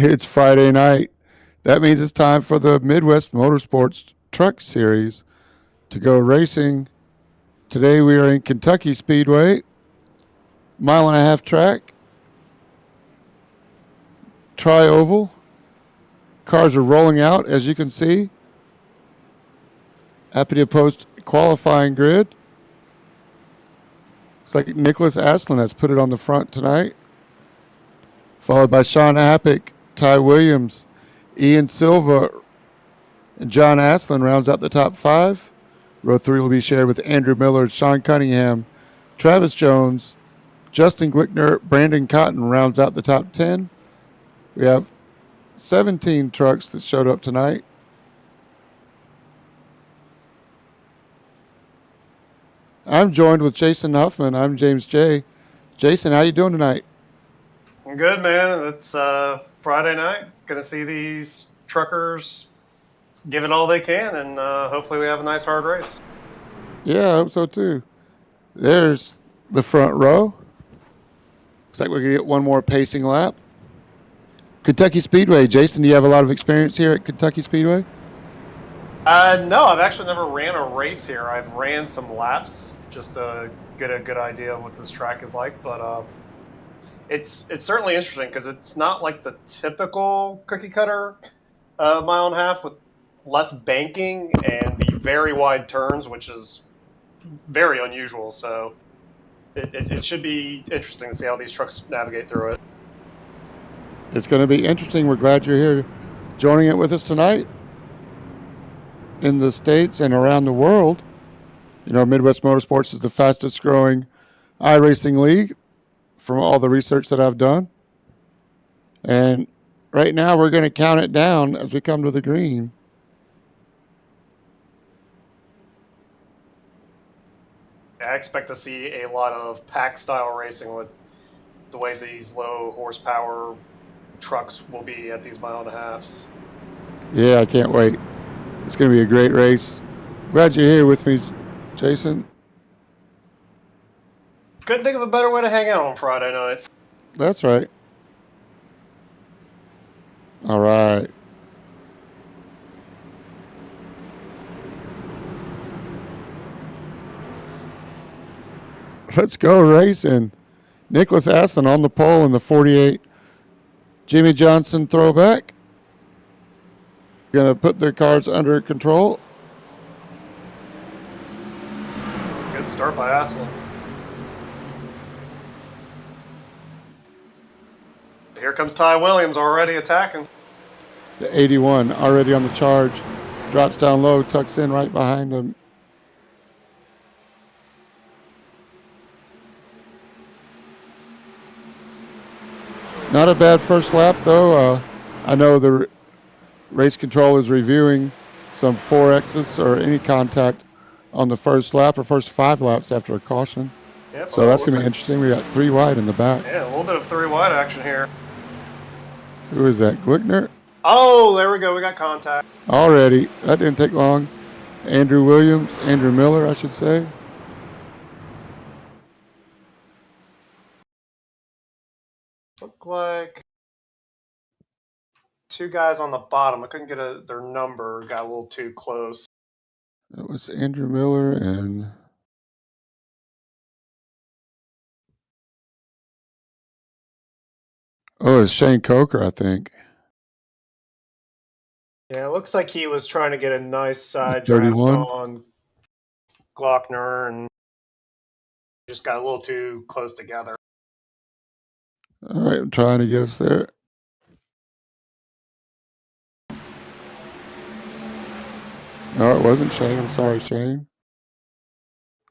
It's Friday night. That means it's time for the Midwest Motorsports Truck Series to go racing. Today we are in Kentucky Speedway, mile and a half track, tri-oval. Cars are rolling out, as you can see. Happy to post qualifying grid. Looks like Nicholas Aslan has put it on the front tonight, followed by Sean Appick, Ty Williams, Ian Silva, and John Aslan rounds out the top five. Row 3 will be shared with Andrew Miller, Sean Cunningham, Travis Jones, Justin Glickner, Brandon Cotton rounds out the top 10. We have 17 trucks that showed up tonight. I'm joined with Jason Huffman. I'm James J. Jason, how you doing tonight? I'm good, man. It's Friday night. Gonna see these truckers give it all they can, and hopefully we have a nice hard race. Yeah, I hope so too. There's the front row. Looks like we're going to get one more pacing lap. Kentucky Speedway. Jason, do you have a lot of experience here at Kentucky Speedway? No, I've actually never ran a race here. I've ran some laps just to get a good idea of what this track is like, but it's certainly interesting because it's not like the typical cookie cutter mile and a half with less banking and the very wide turns, which is very unusual. So it should be interesting to see how these trucks navigate through it. It's going to be interesting. We're glad you're here joining it with us tonight in the States and around the world. You know, Midwest Motorsports is the fastest growing iRacing league from all the research that I've done. And right now we're going to count it down as we come to the green. I expect to see a lot of pack style racing with the way these low horsepower trucks will be at these mile and a halves. Yeah, I can't wait. It's going to be a great race. Glad you're here with me, Jason. Couldn't think of a better way to hang out on Friday nights. That's right. All right. Let's go racing. Nicholas Aslan on the pole in the 48. Jimmy Johnson throwback. Going to put their cars under control. Good start by Aslan. Here comes Ty Williams already attacking. The 81 already on the charge. Drops down low, tucks in right behind him. Not a bad first lap, though. I know the race control is reviewing some 4Xs or any contact on the first lap or first 5 laps after a caution. Yep, so that's going to be interesting. We got 3 wide in the back. Yeah, a little bit of 3 wide action here. Who is that? Glickner? Oh, there we go. We got contact. Already. That didn't take long. Andrew Miller, I should say. Look like 2 guys on the bottom. I couldn't get their number. Got a little too close. That was Andrew Miller and... Oh, it's Shane Coker, I think. Yeah, it looks like he was trying to get a nice side draft on Glockner and just got a little too close together. All right, I'm trying to get us there. No, it wasn't Shane. I'm sorry, Shane.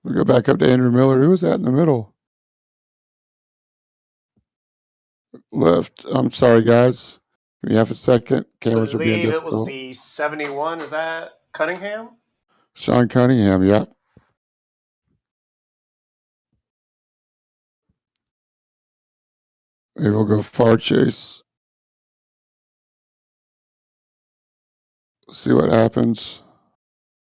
We go back up to Andrew Miller. Who was that in the middle? Left. I'm sorry, guys. Give me half a second. Cameras are being difficult. I believe it was the 71. Is that Cunningham? Sean Cunningham, yep. Maybe we'll go far chase. See what happens.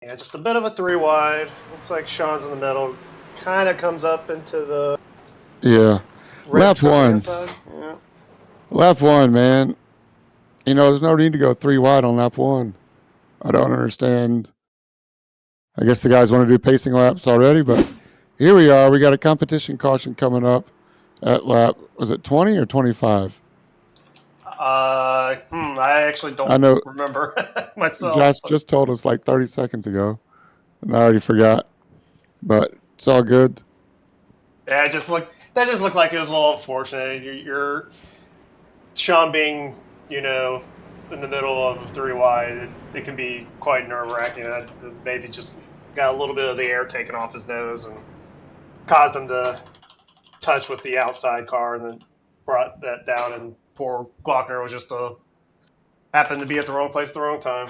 Yeah, just a bit of a 3 wide. Looks like Sean's in the middle. Kind of comes up into the... Yeah. Lap 1. Yeah. Lap 1, man. There's no need to go 3 wide on lap 1. I don't understand. I guess the guys want to do pacing laps already, but here we are. We got a competition caution coming up at lap, was it 20 or 25? I actually I don't know remember myself. Josh just told us like 30 seconds ago, and I already forgot, but it's all good. Yeah, that just looked like it was a little unfortunate. You're Sean being, in the middle of 3 wide. It can be quite nerve wracking. Maybe just got a little bit of the air taken off his nose and caused him to touch with the outside car, and then brought that down. And poor Glockner was just happened to be at the wrong place at the wrong time.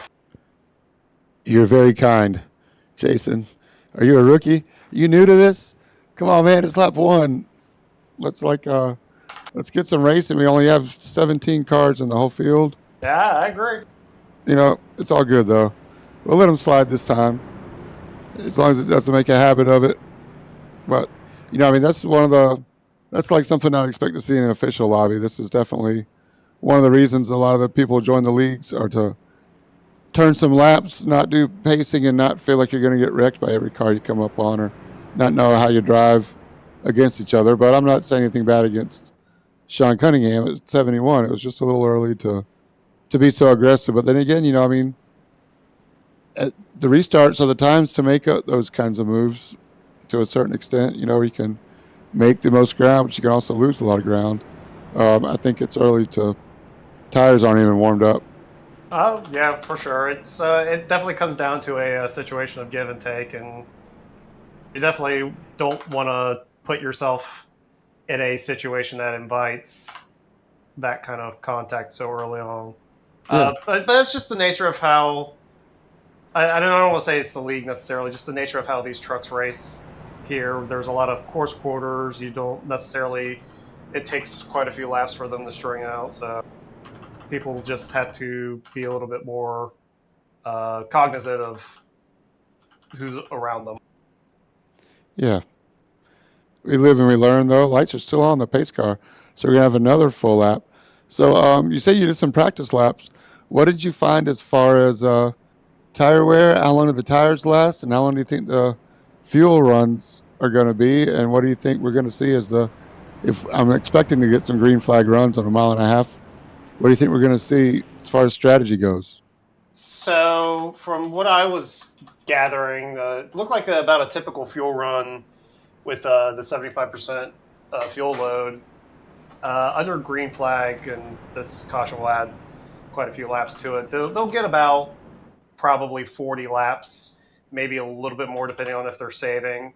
You're very kind, Jason. Are you a rookie? You new to this? Come on, man. It's lap 1. Let's let's get some racing. We only have 17 cars in the whole field. Yeah, I agree. It's all good though. We'll let them slide this time, as long as it doesn't make a habit of it. But that's like something I expect to see in an official lobby. This is definitely one of the reasons a lot of the people join the leagues are to turn some laps, not do pacing, and not feel like you're going to get wrecked by every car you come up on, or not know how you drive against each other. But I'm not saying anything bad against Sean Cunningham at 71. It was just a little early to be so aggressive. But then again, at the restarts are the times to make those kinds of moves to a certain extent. You can make the most ground, but you can also lose a lot of ground. I think it's early to. Tires aren't even warmed up. Oh yeah, for sure. It definitely comes down to a situation of give and take, and you definitely don't want to put yourself in a situation that invites that kind of contact so early on. Yeah, But that's just the nature of how. I don't want to say it's the league necessarily, just the nature of how these trucks race here. There's a lot of course quarters. You don't necessarily. It takes quite a few laps for them to string out, so people just have to be a little bit more cognizant of who's around them. yeah. We live and we learn, though. Lights are still on the pace car, so we're gonna have another full lap. So, you say you did some practice laps. What did you find as far as tire wear? How long do the tires last, and how long do you think the fuel runs are going to be? And what do you think we're going to see as the? If I'm expecting to get some green flag runs on a mile and a half, what do you think we're going to see as far as strategy goes? So, from what I was gathering, it looked like about a typical fuel run with the 75% fuel load. Under green flag, and this caution will add quite a few laps to it, they'll get about probably 40 laps, maybe a little bit more depending on if they're saving.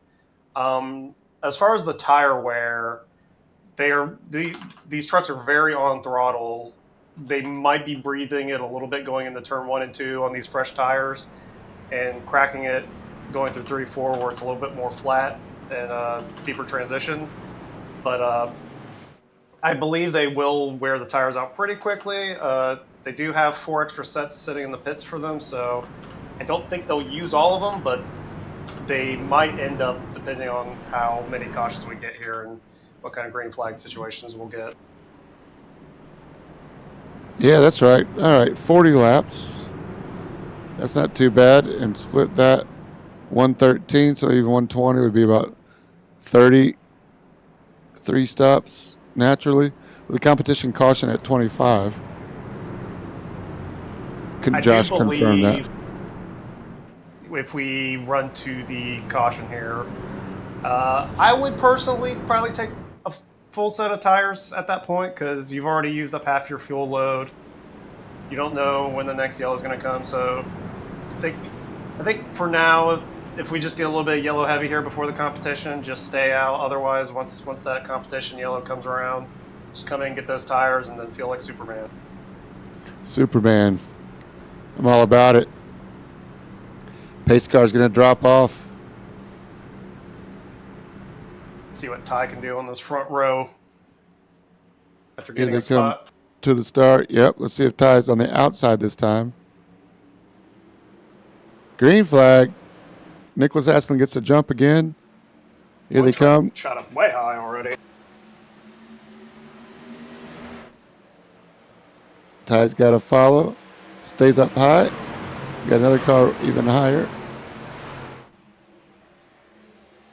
As far as the tire wear, these trucks are very on throttle. They might be breathing it a little bit going into turn 1 and 2 on these fresh tires, and cracking it going through 3, 4 where it's a little bit more flat and steeper transition. But I believe they will wear the tires out pretty quickly. They do have 4 extra sets sitting in the pits for them, so I don't think they'll use all of them, but they might end up, depending on how many cautions we get here and what kind of green flag situations we'll get. Yeah, that's right. All right, 40 laps. That's not too bad. And split that 113, so even 120 would be about 33 stops naturally. With the competition caution at 25. I Can do Josh confirm that? believe if we run to the caution here, I would personally probably take a full set of tires at that point because you've already used up half your fuel load. You don't know when the next yellow is going to come, so I think for now, if we just get a little bit of yellow heavy here before the competition, just stay out. Otherwise, once that competition yellow comes around, just come in, get those tires, and then feel like Superman. Superman. I'm all about it. Pace car's going to drop off. See what Ty can do on this front row after Here getting they a come spot. to the start. Yep, let's see if Ty's on the outside this time. Green flag. Nicholas Aslan gets a jump again. Here they come. Shot up way high already. Ty's got to follow. Stays up high. Got another car even higher.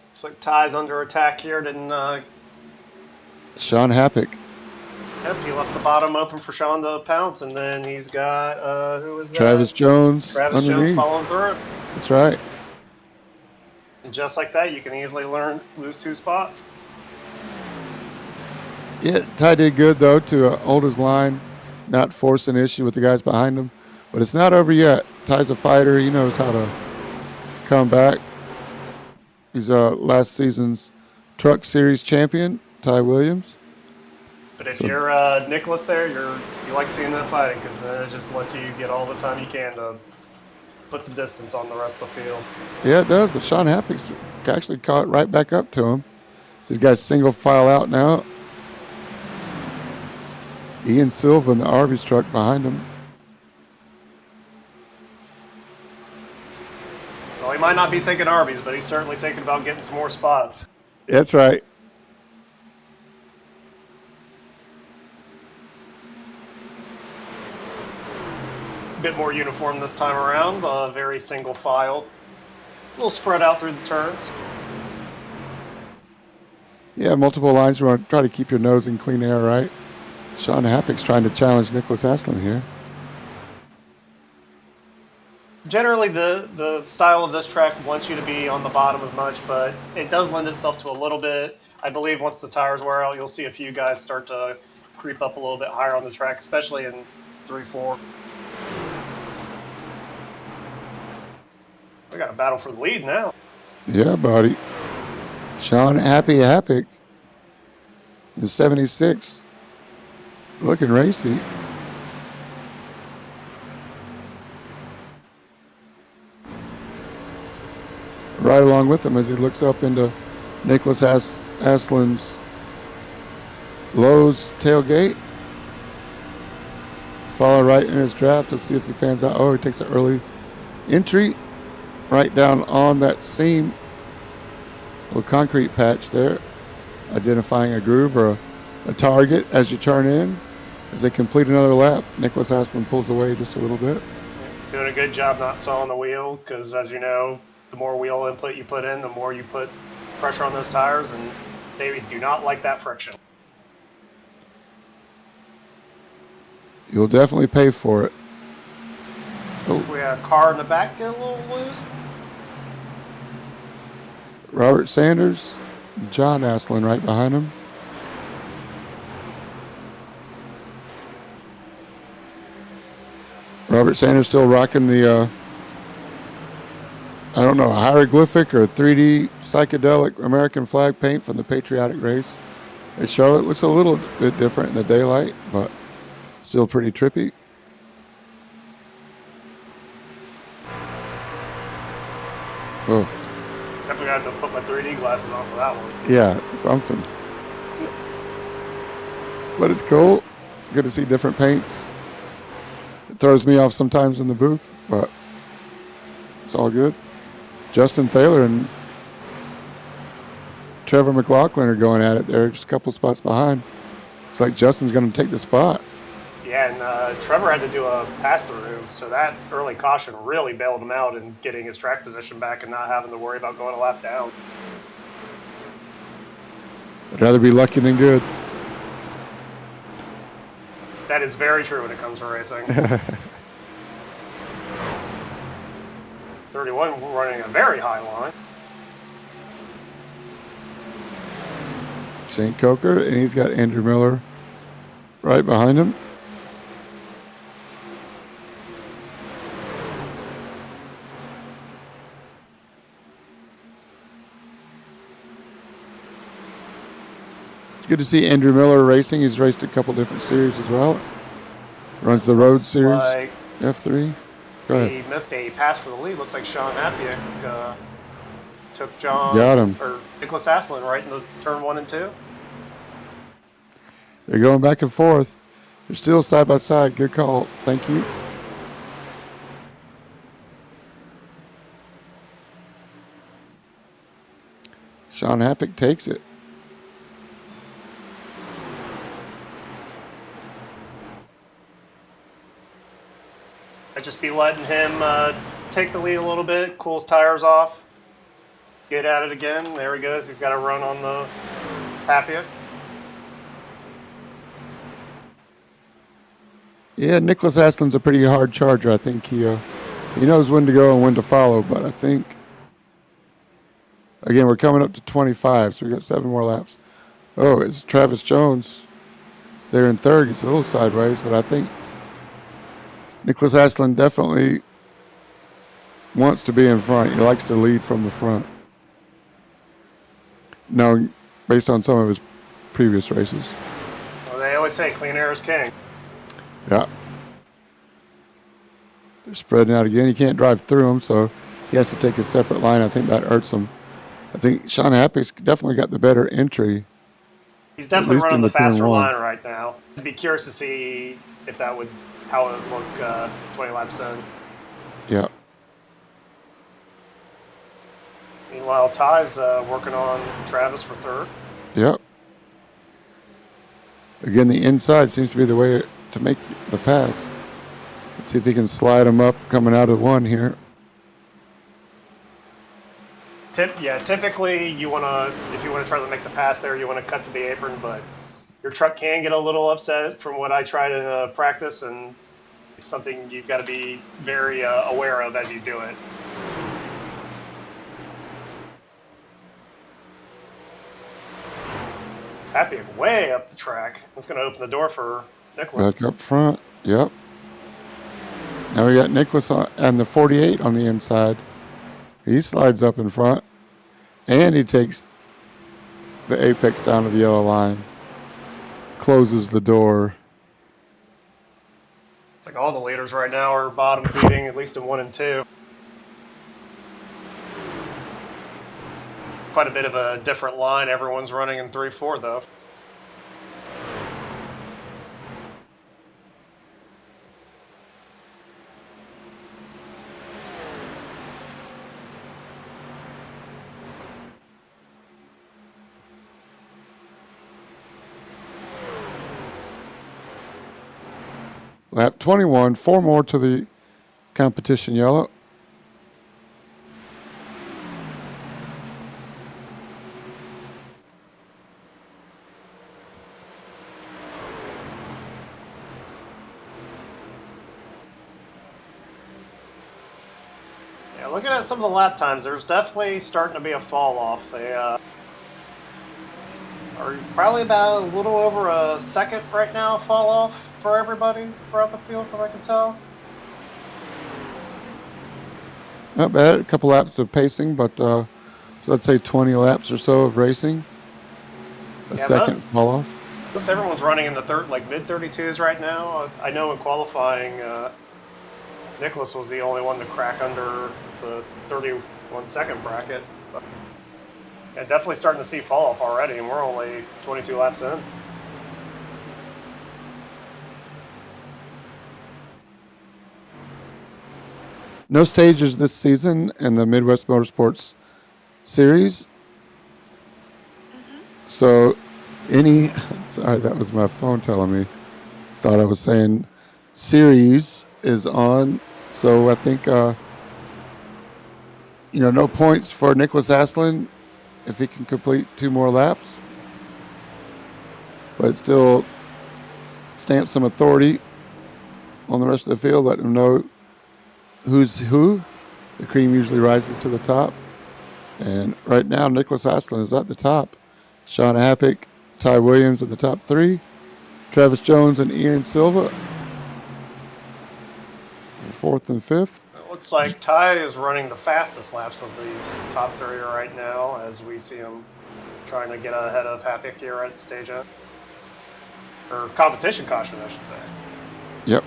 Looks like Ty's under attack here. Didn't Sean Happick. Yep, he left the bottom open for Sean to pounce, and then he's got who is that? Travis Jones Travis underneath. Jones following through. That's right. And just like that, you can easily lose 2 spots. Yeah, Ty did good though to hold his line, not force an issue with the guys behind him. But it's not over yet. Ty's a fighter. He knows how to come back. He's last season's Truck Series champion, Ty Williams. But if you're Nicholas there, you like seeing that fighting because then it just lets you get all the time you can to put the distance on the rest of the field. Yeah, it does. But Sean Happick's actually caught right back up to him. He's got single file out now. Ian Silva in the Arby's truck behind him. Well, he might not be thinking Arby's, but he's certainly thinking about getting some more spots. That's right. Bit more uniform this time around, very single file. A little spread out through the turns. Yeah, multiple lines. You want to try to keep your nose in clean air, right? Sean Happick's trying to challenge Nicholas Aslan here. Generally, the style of this track wants you to be on the bottom as much, but it does lend itself to a little bit. I believe once the tires wear out, you'll see a few guys start to creep up a little bit higher on the track, especially in 3-4. We got a battle for the lead now. Yeah, buddy. Sean Happick in 76. Looking racy. Right along with him as he looks up into Nicholas Aslan's Lowe's tailgate. Follow right in his draft to see if he fans out. Oh, he takes an early entry right down on that seam. Little concrete patch there, identifying a groove or a target as you turn in. As they complete another lap, Nicholas Aslan pulls away just a little bit. Doing a good job not sawing the wheel because, as you know, the more wheel input you put in, the more you put pressure on those tires, and they do not like that friction. You'll definitely pay for it. Oh. We had a car in the back get a little loose. Robert Sanders, John Aslan right behind him. Robert Sanders still rocking the, I don't know, a hieroglyphic or a 3D psychedelic American flag paint from the patriotic race at Charlotte. Looks a little bit different in the daylight, but still pretty trippy. Oh. Definitely have to put my 3D glasses on for that one. Yeah, something. But it's cool. Good to see different paints. It throws me off sometimes in the booth, but it's all good. Justin Thaler and Trevor McLaughlin are going at it there, just a couple spots behind. Looks like Justin's going to take the spot. Yeah, and Trevor had to do a pass-through, so that early caution really bailed him out in getting his track position back and not having to worry about going a lap down. I'd rather be lucky than good. That is very true when it comes to racing. 31 running a very high line. Shane Coker, and he's got Andrew Miller right behind him. It's good to see Andrew Miller racing. He's raced a couple different series as well. Runs the road series, like F3. Go ahead. He missed a pass for the lead. Looks like Sean Happick took John Got him. Or Nicholas Aslan right in the turn 1 and 2. They're going back and forth. They're still side by side. Good call. Thank you. Sean Happick takes it. Might just be letting him take the lead a little bit, cool his tires off, get at it again. There he goes. He's got a run on the Papia. Yeah, Nicholas Aslan's a pretty hard charger. I think he knows when to go and when to follow, but I think, again, we're coming up to 25, so we got 7 more laps. Oh, it's Travis Jones there in third. He's a little sideways, but I think Nicholas Aslan definitely wants to be in front. He likes to lead from the front. No, based on some of his previous races. Well, they always say clean air is king. Yeah. They're spreading out again. He can't drive through them, so he has to take a separate line. I think that hurts him. I think Sean Happy's definitely got the better entry. He's definitely running the faster line right now. I'd be curious to see if that would, how it would look 20 laps in. Yeah. Meanwhile, Ty's working on Travis for third. Yep. Again, the inside seems to be the way to make the pass. Let's see if he can slide him up coming out of one here. Typically you want to, if you want to try to make the pass there, you want to cut to the apron, but your truck can get a little upset from what I try to practice, and it's something you've got to be very aware of as you do it. Happy way up the track. That's going to open the door for Nicholas. Back up front. Yep. Now we got Nicholas and the 48 on the inside. He slides up in front, and he takes the apex down to the yellow line. Closes the door. It's like all the leaders right now are bottom feeding, at least in 1 and 2. Quite a bit of a different line. Everyone's running in 3-4, though. Lap 21, 4 more to the competition yellow. Yeah, looking at some of the lap times, there's definitely starting to be a fall off. They are probably about a little over a second right now fall off for everybody throughout the field, from what I can tell. Not bad. A couple laps of pacing, but so let's say 20 laps or so of racing. A second fall off. Most everyone's running in the mid 32s right now. I know in qualifying, Nicholas was the only one to crack under the 31-second bracket. But yeah, definitely starting to see fall off already, and we're only 22 laps in. No stages this season in the Midwest Motorsports Series. So sorry, that was my phone telling me. Thought I was saying series is on. So I think, no points for Nicholas Aslan if he can complete 2 more laps. But it still stamps some authority on the rest of the field, letting them know who's who. The cream usually rises to the top. And right now, Nicholas Aslan is at the top. Sean Happick, Ty Williams at the top 3. Travis Jones and Ian Silva, 4th and 5th. It looks like Ty is running the fastest laps of these top 3 right now, as we see him trying to get ahead of Happick here at stage end. Or competition caution, I should say. Yep.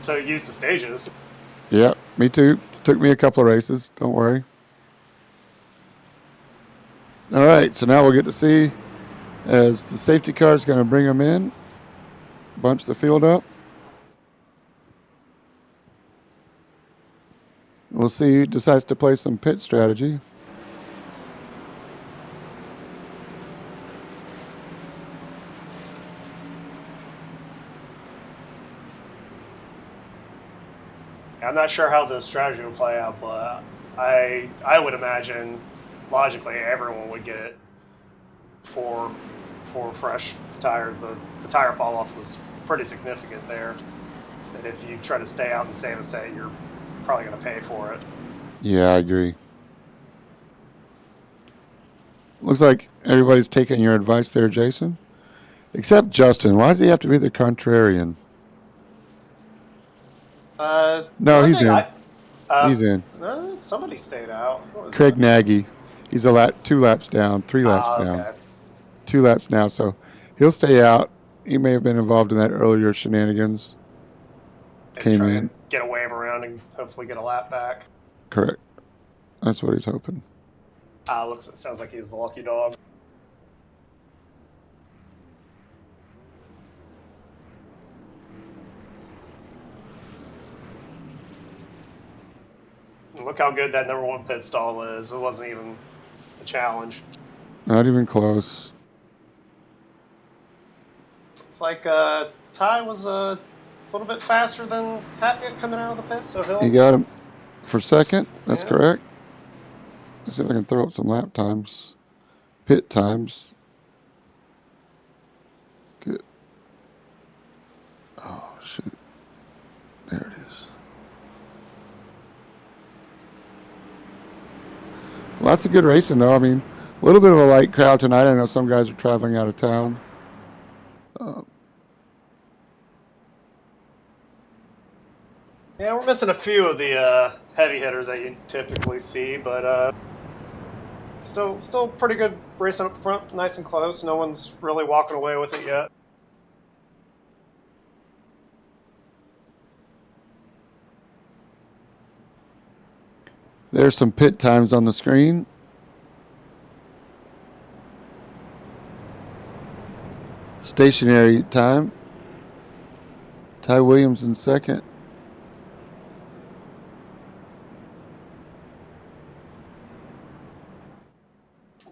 So used to stages. Yep, me too. It took me a couple of races. Don't worry. All right, so now we'll get to see as the safety car is going to bring them in, bunch the field up. We'll see who decides to play some pit strategy. I'm not sure how the strategy would play out, but I would imagine logically everyone would get it for fresh tires. The tire fall off was pretty significant there. And if you try to stay out and save a set, you're probably going to pay for it. Yeah, I agree. Looks like everybody's taking your advice there, Jason. Except Justin. Why does he have to be the contrarian? The No, only he's thing in. He's in. somebody stayed out. What was Craig that? Nagy. He's a lap, 2 laps down, 3 laps down, Okay. 2 laps now. So he'll stay out. He may have been involved in that earlier shenanigans. Maybe Came try to in. get a wave around and hopefully get a lap back. Correct. That's what he's hoping. Sounds like he's the lucky dog. And look how good that number 1 pit stall is. It wasn't even a challenge. Not even close. It's like Ty was a little bit faster than Hackett coming out of the pit, so he'll. You got him for second. That's Yeah. correct. Let's see if I can throw up some lap times. Pit times. Good. Oh, shoot. There it is. Lots of good racing, though. I mean, a little bit of a light crowd tonight. I know some guys are traveling out of town. Yeah, we're missing a few of the heavy hitters that you typically see, but still pretty good racing up front, nice and close. No one's really walking away with it yet. There's some pit times on the screen. Stationary time. Ty Williams in second.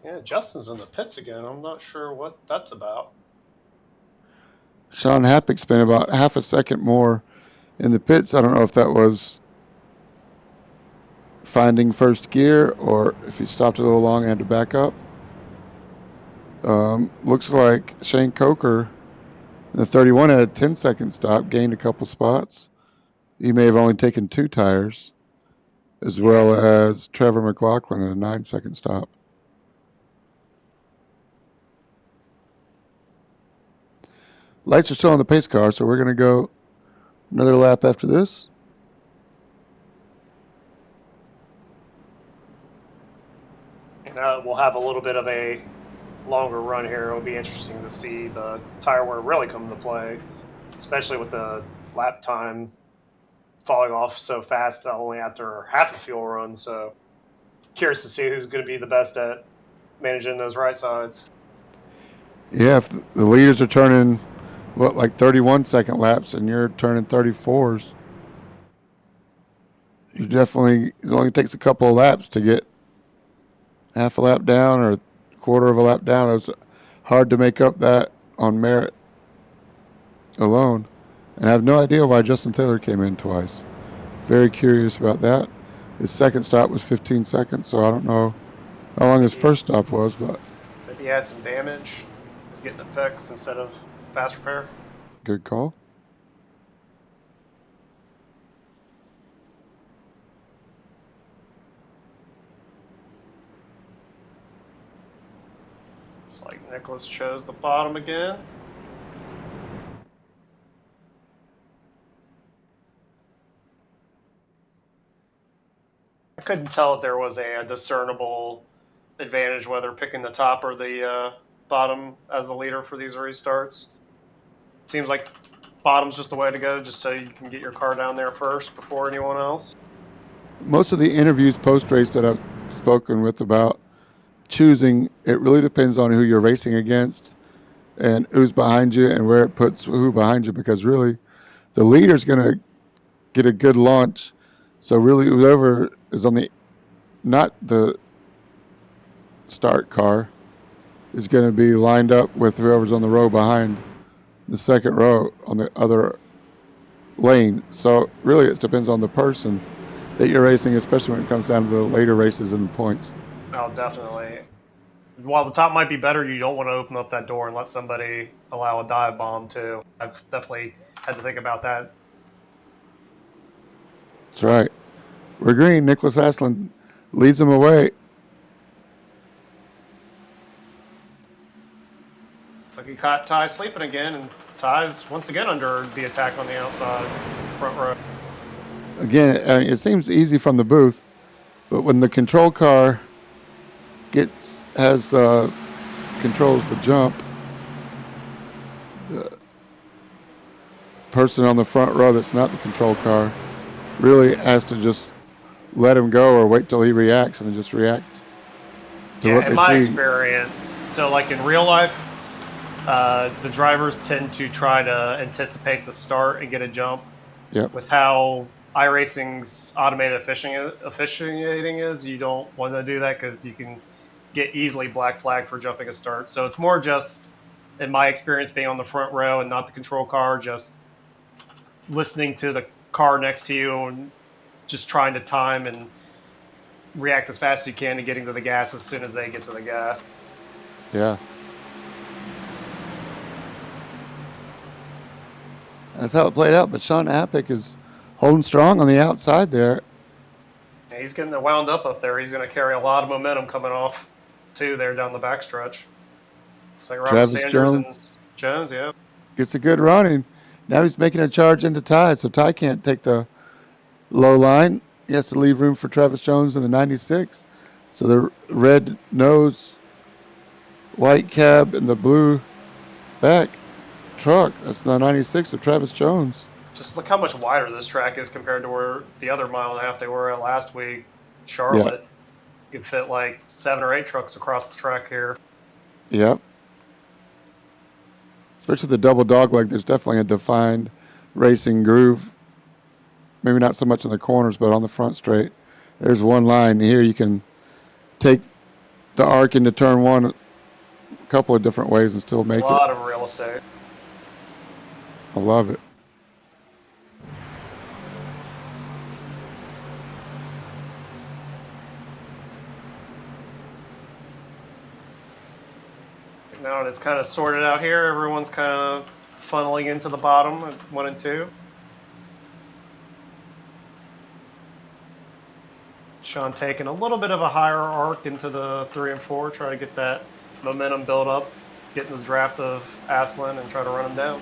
Yeah, Justin's in the pits again. I'm not sure what that's about. Sean Happick spent about half a second more in the pits. I don't know if that was finding first gear or if he stopped a little long and had to back up. Looks like Shane Coker in the 31 had a 10-second stop, gained a couple spots. He may have only taken 2 tires, as well as Trevor McLaughlin at a 9-second stop. Lights are still on the pace car, so we're going to go another lap after this. And we'll have a little bit of a longer run here. It'll be interesting to see the tire wear really come into play, especially with the lap time falling off so fast only after half a fuel run. So curious to see who's going to be the best at managing those right sides. Yeah, if the leaders are turning, like 31-second laps and you're turning 34s, it only takes a couple of laps to get half a lap down or a quarter of a lap down. It's hard to make up that on merit alone. And I have no idea why Justin Taylor came in twice. Very curious about that. His second stop was 15 seconds, so I don't know how long his first stop was, but Maybe he had some damage. He's getting it fixed instead of fast repair. good call. It's like Nicholas chose the bottom again. I couldn't tell if there was a discernible advantage whether picking the top or the bottom as the leader for these restarts. Seems like bottom's just the way to go, just so you can get your car down there first before anyone else. Most of the interviews post-race that I've spoken with about choosing, it really depends on who you're racing against and who's behind you and where it puts who behind you, because really the leader's going to get a good launch. So really whoever is on not the start car is going to be lined up with whoever's on the row behind the second row on the other lane. So really, it depends on the person that you're racing, especially when it comes down to the later races and the points. Oh, definitely. While the top might be better, you don't want to open up that door and let somebody allow a dive bomb too. I've definitely had to think about that. That's right. We're green. Nicholas Aslan leads them away. So he caught Ty sleeping again, and Ty's once again under the attack on the outside front row. Again, it seems easy from the booth, but when the control car has controls the jump, the person on the front row that's not the control car really has to just let him go or wait till he reacts and then just react to what Yeah, in they my see. experience, so like in real life, the drivers tend to try to anticipate the start and get a jump. Yep. With how iRacing's automated officiating is, you don't want to do that because you can get easily black flag for jumping a start. So it's more just, in my experience, being on the front row and not the control car, just listening to the car next to you and just trying to time and react as fast as you can to getting to the gas as soon as they get to the gas. Yeah. That's how it played out. But Sean Apic is holding strong on the outside there. And he's getting wound up there. He's going to carry a lot of momentum coming off, too, there down the backstretch. It's like Robert Travis Sanders Jones and Jones, yeah. gets a good run, and now he's making a charge into Ty, so Ty can't take the low line. He has to leave room for Travis Jones in the 96. So the red nose, white cab, and the blue back truck, that's the 96 of Travis Jones. Just look how much wider this track is compared to where the other mile and a half they were at last week. Yeah. Charlotte, you could fit like 7 or 8 trucks across the track here. Yep. Especially the double dog leg, there's definitely a defined racing groove. Maybe not so much in the corners, but on the front straight. There's one line here. You can take the arc into turn one a couple of different ways and still A make it. lot of real estate. I love it. Now it's kind of sorted out here. Everyone's kind of funneling into the bottom at 1 and 2. Sean taking a little bit of a higher arc into the 3 and 4, try to get that momentum build up, get in the draft of Aslan and try to run him down.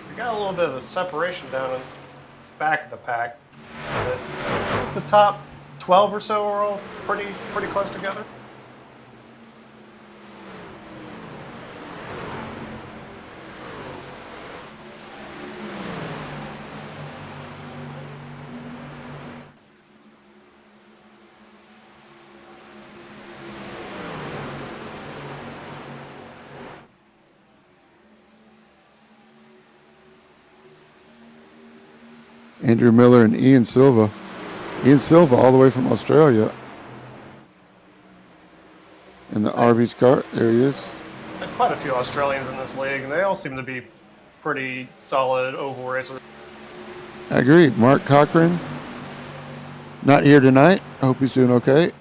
We got a little bit of a separation down in the back of the pack. The top 12 or so are all pretty close together. Andrew Miller and Ian Silva. Ian Silva all the way from Australia. In the Arby's car, there he is. There's quite a few Australians in this league, and they all seem to be pretty solid oval racers. I agree. Mark Cochran, not here tonight. I hope he's doing okay.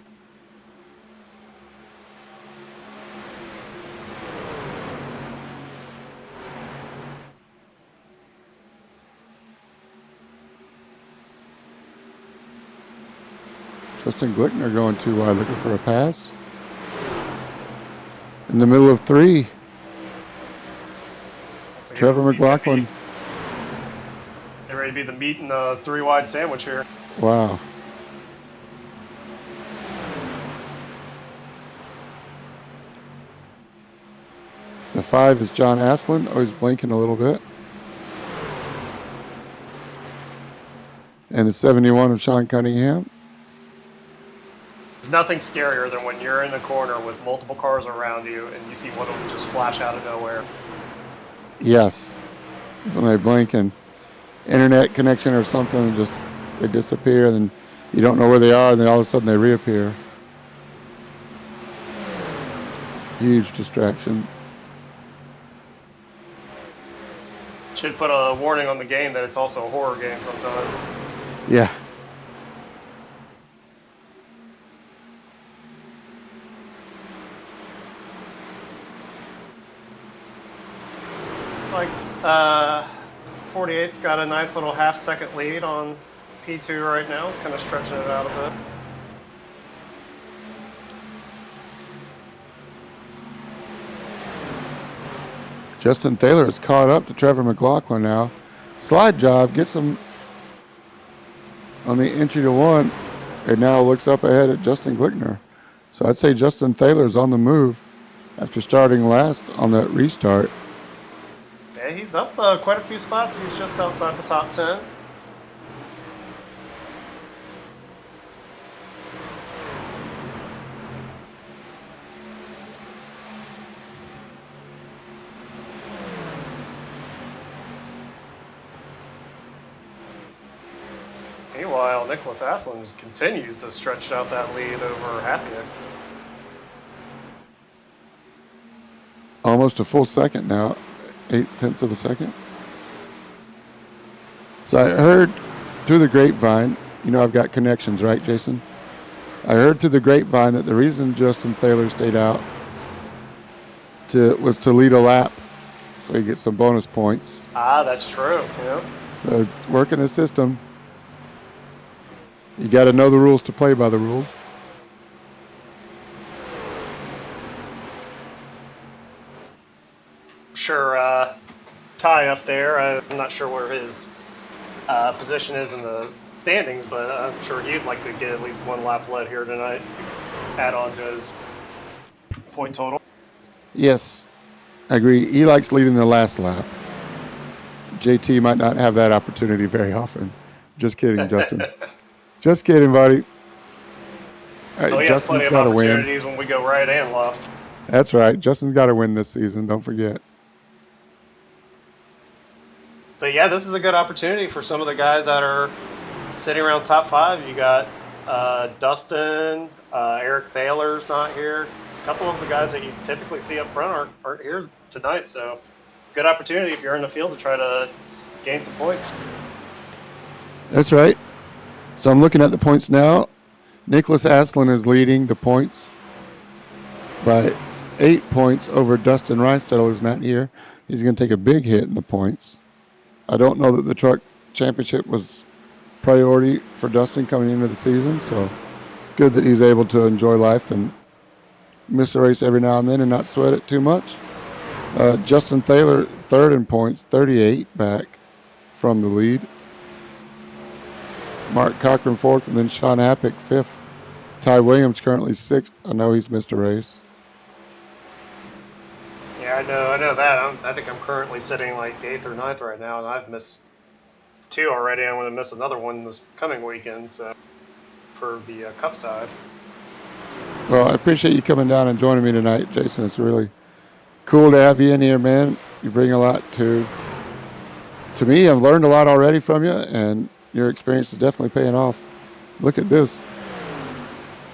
Justin Glickner going too wide, looking for a pass. In the middle of 3, Trevor McLaughlin. They're ready to be the meat in the 3-wide sandwich here. Wow. The 5 is John Aslan. Oh, he's blinking a little bit. And the 71 of Sean Cunningham. There's nothing scarier than when you're in a corner with multiple cars around you and you see one of them just flash out of nowhere. Yes. when they blink and internet connection or something, just they disappear, and then you don't know where they are, and then all of a sudden they reappear. Huge distraction. Should put a warning on the game that it's also a horror game sometime. Yeah. It's like 48's got a nice little half-second lead on P2 right now, kind of stretching it out a bit. Justin Thaler is caught up to Trevor McLaughlin now. Slide job gets him on the entry to one, and now looks up ahead at Justin Glickner. So I'd say Justin Thaler's on the move after starting last on that restart. Yeah, he's up quite a few spots. He's just outside the top 10. Meanwhile, Nicholas Aslan continues to stretch out that lead over Happy. Almost a full second now, 0.8 of a second. So I heard through the grapevine, I've got connections, right, Jason? I heard through the grapevine that the reason Justin Thaler stayed out was to lead a lap, so he gets some bonus points. Ah, that's true. Yeah. So it's working the system. You got to know the rules to play by the rules. Sure, Ty up there. I'm not sure where his position is in the standings, but I'm sure he'd like to get at least one lap led here tonight to add on to his point total. Yes, I agree. He likes leading the last lap. JT might not have that opportunity very often. Just kidding, Justin. Just kidding, buddy. He has plenty of opportunities when we go right and left. That's right. Justin's got to win this season. Don't forget. But yeah, this is a good opportunity for some of the guys that are sitting around top 5. You got Dustin, Eric Thaler's not here. A couple of the guys that you typically see up front aren't here tonight. So good opportunity if you're in the field to try to gain some points. That's right. So I'm looking at the points now. Nicholas Aslan is leading the points by 8 points over Dustin Reinstedel, who's not here. He's going to take a big hit in the points. I don't know that the truck championship was priority for Dustin coming into the season, so good that he's able to enjoy life and miss a race every now and then and not sweat it too much. Justin Thaler, third in points, 38 back from the lead. Mark Cochran fourth, and then Sean Appick fifth. Ty Williams currently sixth. I know he's missed a race. Yeah, I know that. I think I'm currently sitting like 8th or 9th right now, and I've missed 2 already. I'm going to miss another one this coming weekend, so for the Cup side. Well, I appreciate you coming down and joining me tonight, Jason. It's really cool to have you in here, man. You bring a lot to me. I've learned a lot already from you, and your experience is definitely paying off. Look at this.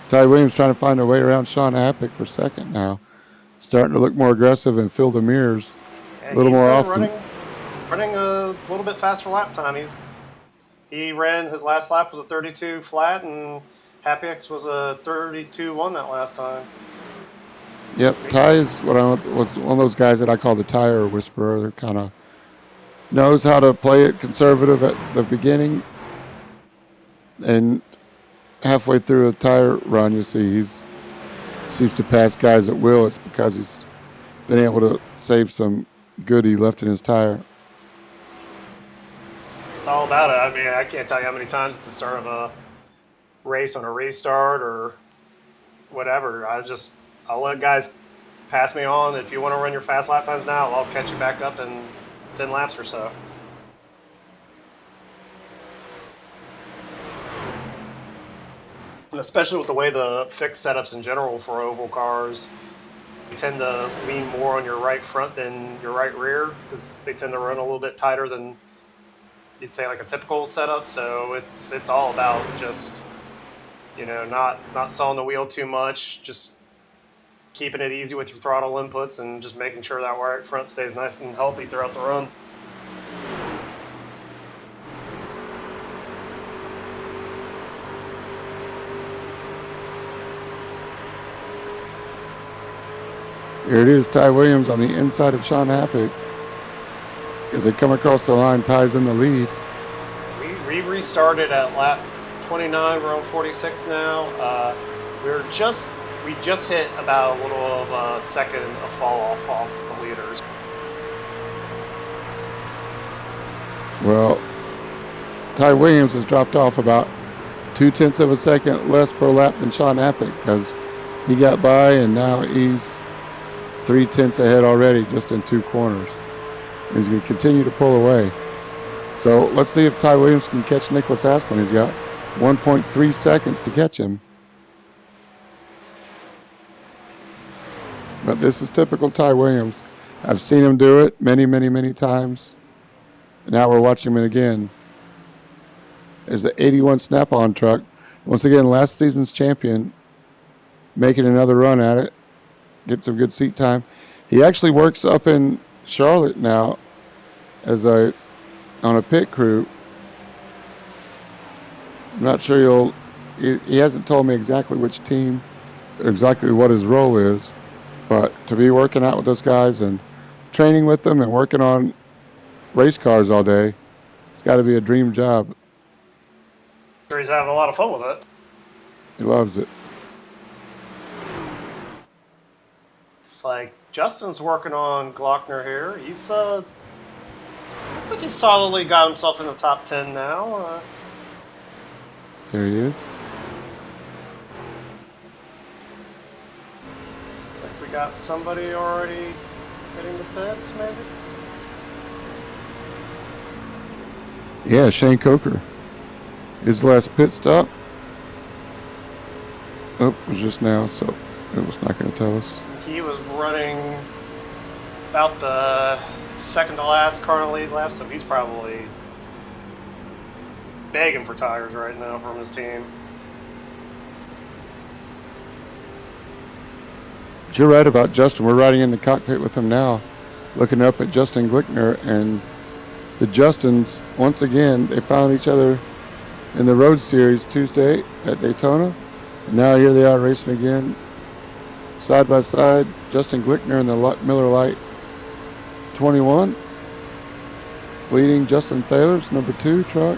Ty Williams trying to find a way around Sean Appick for second now. Starting to look more aggressive and fill the mirrors a little more often. Running a little bit faster lap time. He ran his last lap was a 32 flat, and Happyx was a 32-1 that last time. Yep, Ty was one of those guys that I call the tire whisperer. They're kind of knows how to play it conservative at the beginning, and halfway through a tire run, you see he seems to pass guys at will. It's because he's been able to save some goodie left in his tire. It's all about it. I mean, I can't tell you how many times at the start of a race on a restart or whatever, I'll let guys pass me on. If you want to run your fast lap times now, I'll catch you back up in 10 laps or so. And especially with the way the fixed setups in general for oval cars you tend to lean more on your right front than your right rear because they tend to run a little bit tighter than you'd say like a typical setup. So it's all about just not sawing the wheel too much, just keeping it easy with your throttle inputs and just making sure that right front stays nice and healthy throughout the run. Here it is, Ty Williams on the inside of Sean Happig. As they come across the line, Ty's in the lead. We restarted at lap 29. We're on 46 now. We just hit about a little of a second of fall off the leaders. Well, Ty Williams has dropped off about 0.2 of a second less per lap than Sean Happig because he got by and now he's 0.3 ahead already just in 2 corners. He's going to continue to pull away. So let's see if Ty Williams can catch Nicholas Astlin. He's got 1.3 seconds to catch him. But this is typical Ty Williams. I've seen him do it many, many, many times. Now we're watching him again. There's the 81 Snap-on truck. Once again, last season's champion, making another run at it. Get some good seat time. He actually works up in Charlotte now as on a pit crew. I'm not sure he hasn't told me exactly which team or exactly what his role is, but to be working out with those guys and training with them and working on race cars all day, it's got to be a dream job. Sure, he's having a lot of fun with it. He loves it. It's like Justin's working on Glockner here. He's looks like he's solidly got himself in the top 10 now. There he is. Looks like we got somebody already hitting the pits, maybe. Yeah, Shane Coker. His last pit stop. Oh, it was just now, so it was not going to tell us. He was running about the second to last car in the lead lap, so he's probably begging for tires right now from his team. But you're right about Justin. We're riding in the cockpit with him now, looking up at Justin Glickner, and the Justins, once again, they found each other in the Road Series Tuesday at Daytona, and now here they are racing again, side by side. Justin Glickner in the Miller Lite 21, leading Justin Thaler's number 2 truck.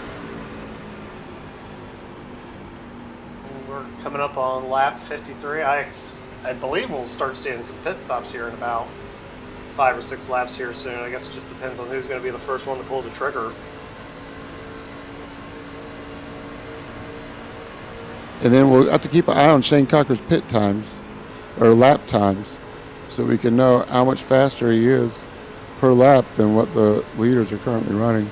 We're coming up on lap 53. I believe we'll start seeing some pit stops here in about 5 or 6 laps here soon. I guess it just depends on who's going to be the first one to pull the trigger. And then we'll have to keep an eye on Shane Cocker's pit times, or lap times, so we can know how much faster he is per lap than what the leaders are currently running.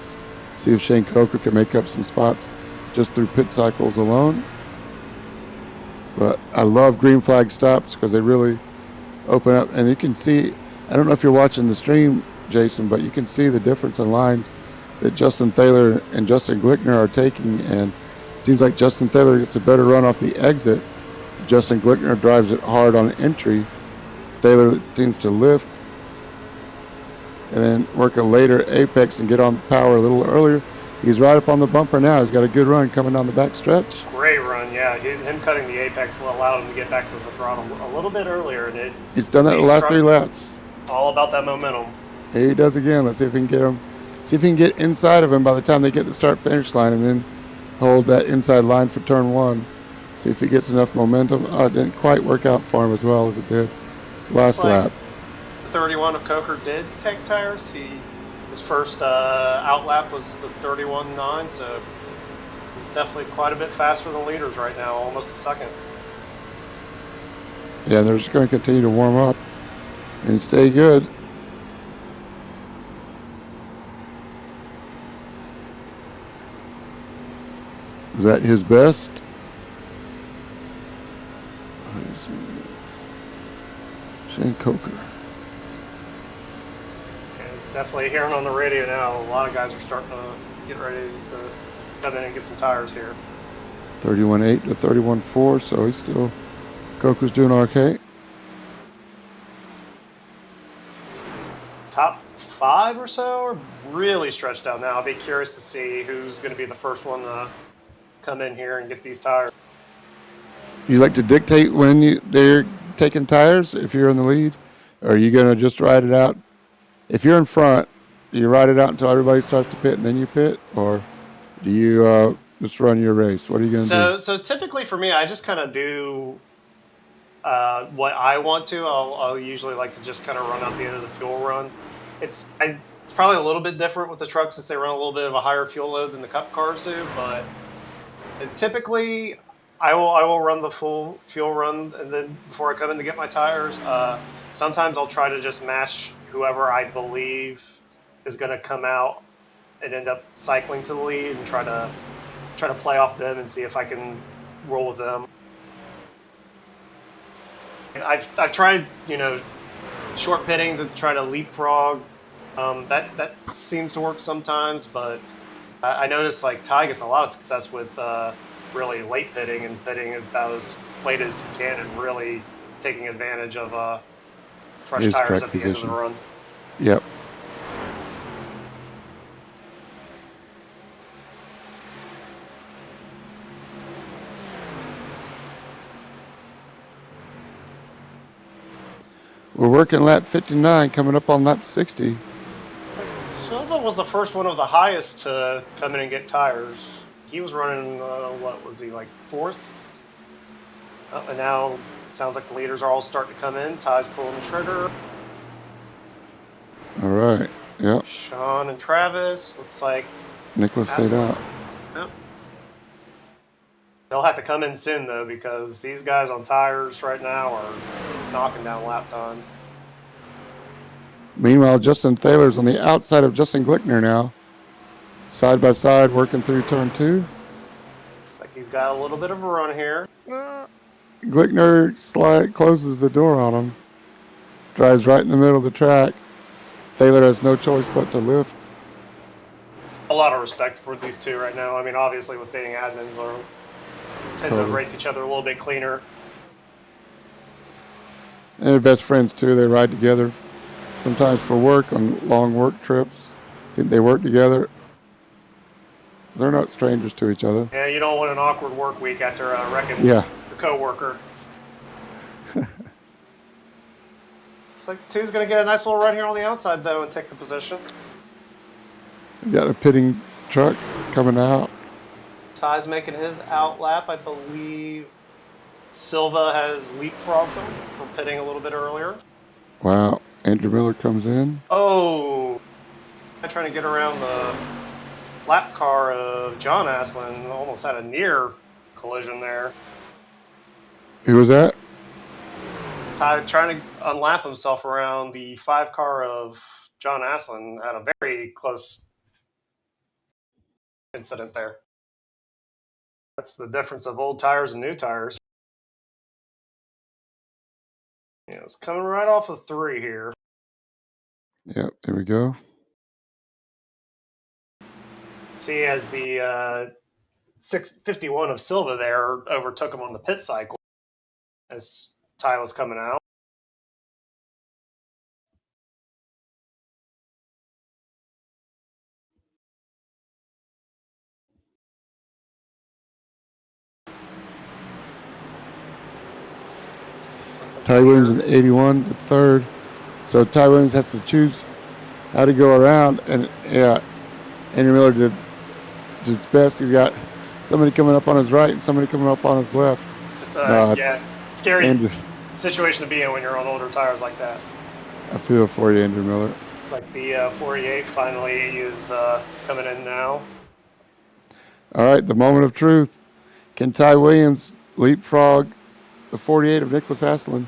See if Shane Coker can make up some spots just through pit cycles alone. But I love green flag stops because they really open up, and you can see, I don't know if you're watching the stream, Jason, but you can see the difference in lines that Justin Thaler and Justin Glickner are taking, and it seems like Justin Thaler gets a better run off the exit. Justin Glickner drives it hard on entry. Thaler seems to lift and then work a later apex and get on the power a little earlier. He's right up on the bumper now. He's got a good run coming down the back stretch. Great run, yeah. Him cutting the apex allowed him to get back to the throttle a little bit earlier. And he's done that the last 3 laps. All about that momentum. Here he does again. Let's see if we can get him. See if he can get inside of him by the time they get the start-finish line, and then hold that inside line for turn 1. See if he gets enough momentum. Oh, it didn't quite work out for him as well as it did last lap. 31 of Coker did take tires. His first out lap was the 31.9, so he's definitely quite a bit faster than leaders right now, almost a second. Yeah, they're just going to continue to warm up and stay good. Is that his best? Shane Coker. And definitely hearing on the radio now, a lot of guys are starting to get ready to come in and get some tires here. 31.8 to 31.4, so he's still, Coker's doing okay. Top 5 or so are really stretched out now. I'll be curious to see who's going to be the first one to come in here and get these tires. You like to dictate when they're taking tires if you're in the lead? Or are you going to just ride it out? If you're in front, do you ride it out until everybody starts to pit and then you pit? Or do you just run your race? What are you going to do? So typically for me, I just kind of do what I want to. I'll usually like to just kind of run out the end of the fuel run. It's probably a little bit different with the trucks since they run a little bit of a higher fuel load than the Cup cars do, but typically I will run the full fuel run and then before I come in to get my tires. Sometimes I'll try to just match whoever I believe is going to come out and end up cycling to the lead and try to play off them and see if I can roll with them. And I've tried, short pitting to try to leapfrog. That seems to work sometimes, but I noticed like Ty gets a lot of success with really late pitting and pitting about as late as he can and really taking advantage of fresh His tires track at the position. end of the run. Yep. We're working lap 59, coming up on lap 60. Silva was the first one of the highest to come in and get tires. He was running, what was he, like fourth? And now it sounds like the leaders are all starting to come in. Ty's pulling the trigger. All right. Yep. Sean and Travis. Looks like Nicholas stayed out. Yep. They'll have to come in soon, though, because these guys on tires right now are knocking down lap times. Meanwhile, Justin Thaler's on the outside of Justin Glickner now. Side by side, working through turn 2. Looks like he's got a little bit of a run here. Glickner closes the door on him. Drives right in the middle of the track. Thaler has no choice but to lift. A lot of respect for these two right now. I mean, obviously, with being admins, they tend to race each other a little bit cleaner. And they're best friends, too. They ride together sometimes for work on long work trips. I think they work together. They're not strangers to each other. Yeah, you don't want an awkward work week after wrecking Yeah. your coworker. Looks like two's going to get a nice little run here on the outside, though, and take the position. We got a pitting truck coming out. Ty's making his out lap. I believe Silva has leapfrogged him for pitting a little bit earlier. Wow. Andrew Miller comes in. Oh, I'm trying to get around the lap car of John Aslan. Almost had a near collision there. Who was that? Ty trying to unlap himself around the 5 car of John Aslan. Had a very close incident there. That's the difference of old tires and new tires. Yeah, it's coming right off of 3 here. Yep, there we go. See, as the 651 of Silva there overtook him on the pit cycle as Ty was coming out. Ty Williams in 81 to third. So Ty Williams has to choose how to go around. And yeah, Andrew Miller did his best. He's got somebody coming up on his right and somebody coming up on his left. Just scary situation to be in when you're on older tires like that. I feel for you, Andrew Miller. It's like the 48 finally is coming in now. All right, the moment of truth. Can Ty Williams leapfrog the 48 of Nicholas Aslan,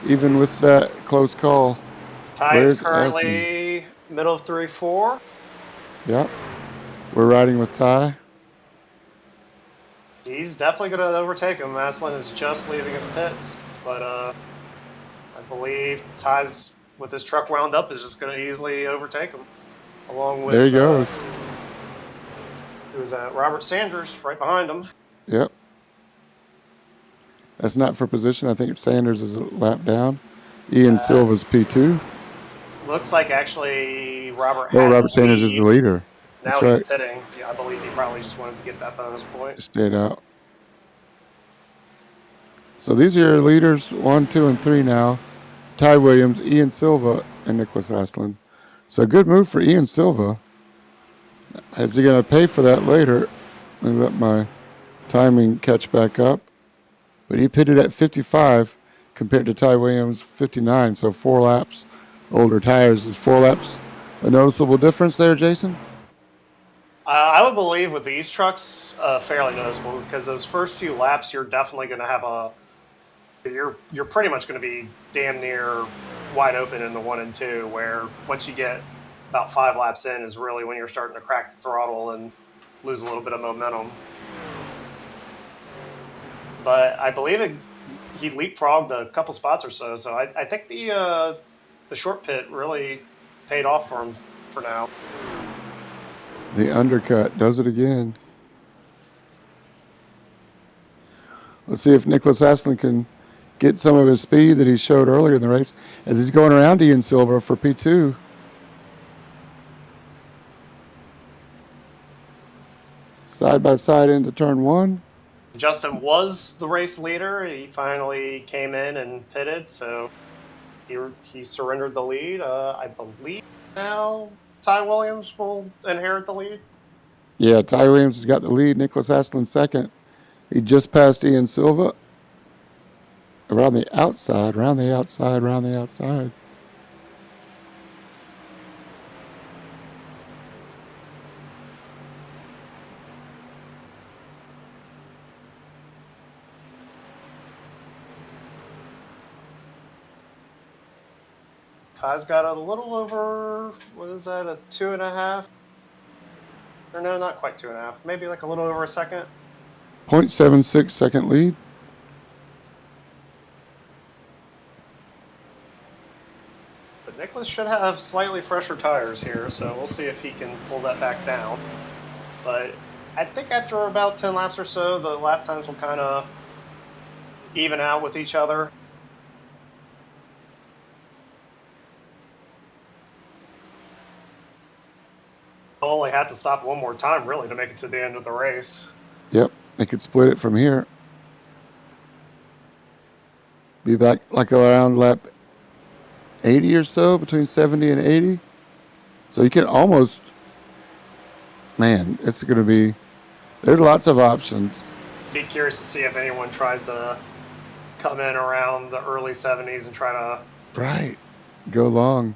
even with that close call? Ty is currently middle of 3-4. Yep. We're riding with Ty. He's definitely going to overtake him. Aslan is just leaving his pits, but I believe Ty's, with his truck wound up, is just going to easily overtake him. Along with, There he goes. Who was that? Robert Sanders right behind him. Yep. That's not for position. I think Sanders is a lap down. Ian Silva's P2. Looks like actually Robert No, had Robert the Sanders is the lead. leader. Now That's he's right. pitting. Yeah, I believe he probably just wanted to get that bonus point. Stayed out. So these are your leaders, 1, 2, and 3 now. Ty Williams, Ian Silva, and Nicholas Aslan. So good move for Ian Silva. Is he going to pay for that later? Let me let my timing catch back up. But he pitted at 55 compared to Ty Williams' 59, so 4 laps older tires. Is 4 laps a noticeable difference there, Jason? I would believe with these trucks, fairly noticeable, because those first few laps, you're definitely going to have you're pretty much going to be damn near wide open in the 1 and 2, where once you get about 5 laps in is really when you're starting to crack the throttle and lose a little bit of momentum. But I believe he leapfrogged a couple spots or so. So I think the short pit really paid off for him for now. The undercut does it again. Let's see if Nicholas Aslan can get some of his speed that he showed earlier in the race as he's going around Ian Silva for P2. Side by side into turn 1. Justin was the race leader. He finally came in and pitted, so he surrendered the lead. I believe now Ty Williams will inherit the lead. Yeah, Ty Williams has got the lead. Nicholas Aslan second. He just passed Ian Silva. Around the outside, around the outside, around the outside. Ty's got a little over, what is that, a 2.5? Or no, not quite 2.5. Maybe like a little over a second. 0.76 second lead. But Nicholas should have slightly fresher tires here, so we'll see if he can pull that back down. But I think after about 10 laps or so, the lap times will kind of even out with each other. They'll only have to stop one more time, really, to make it to the end of the race. Yep, they could split it from here. Be back like around lap 80 or so, between 70 and 80. So you can almost, man, it's going to be, there's lots of options. Be curious to see if anyone tries to come in around the early 70s and try to... Right, go long.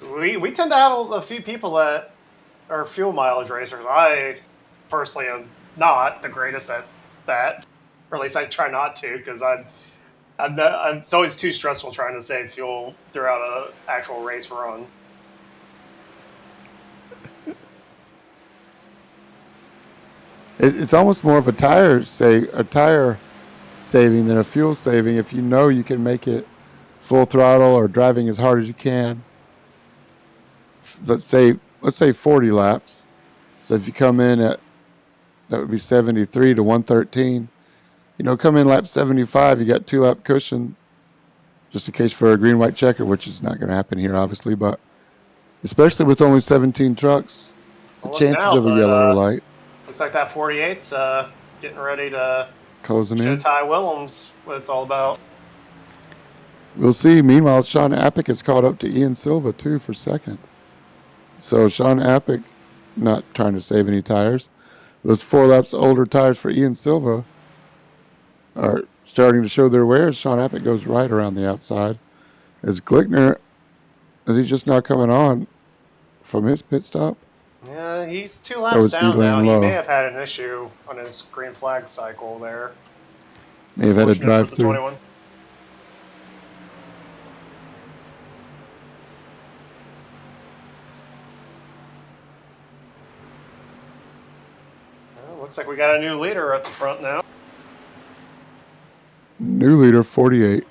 We tend to have a few people that are fuel mileage racers. I personally am not the greatest at that, or at least I try not to, because it's always too stressful trying to save fuel throughout an actual race run. It's almost more of a tire saving than a fuel saving if you know you can make it full throttle or driving as hard as you can. Let's say 40 laps. So if you come in at, that would be 73 to 113. Come in lap 75, you got 2-lap cushion, just in case for a green-white checker, which is not going to happen here, obviously. But especially with only 17 trucks, the chances of a yellow light. Looks like that 48's getting ready to closing show in. Ty Williams what it's all about. We'll see. Meanwhile, Sean Appick has caught up to Ian Silva, too, for second. So Sean Appick not trying to save any tires. Those 4 laps older tires for Ian Silva are starting to show their wear. Sean Appick goes right around the outside. As Glickner, is he just now coming on from his pit stop? Yeah, he's 2 laps down now. He may have had an issue on his green flag cycle there. May have had a drive through. Looks like we got a new leader at the front now. New leader, 48.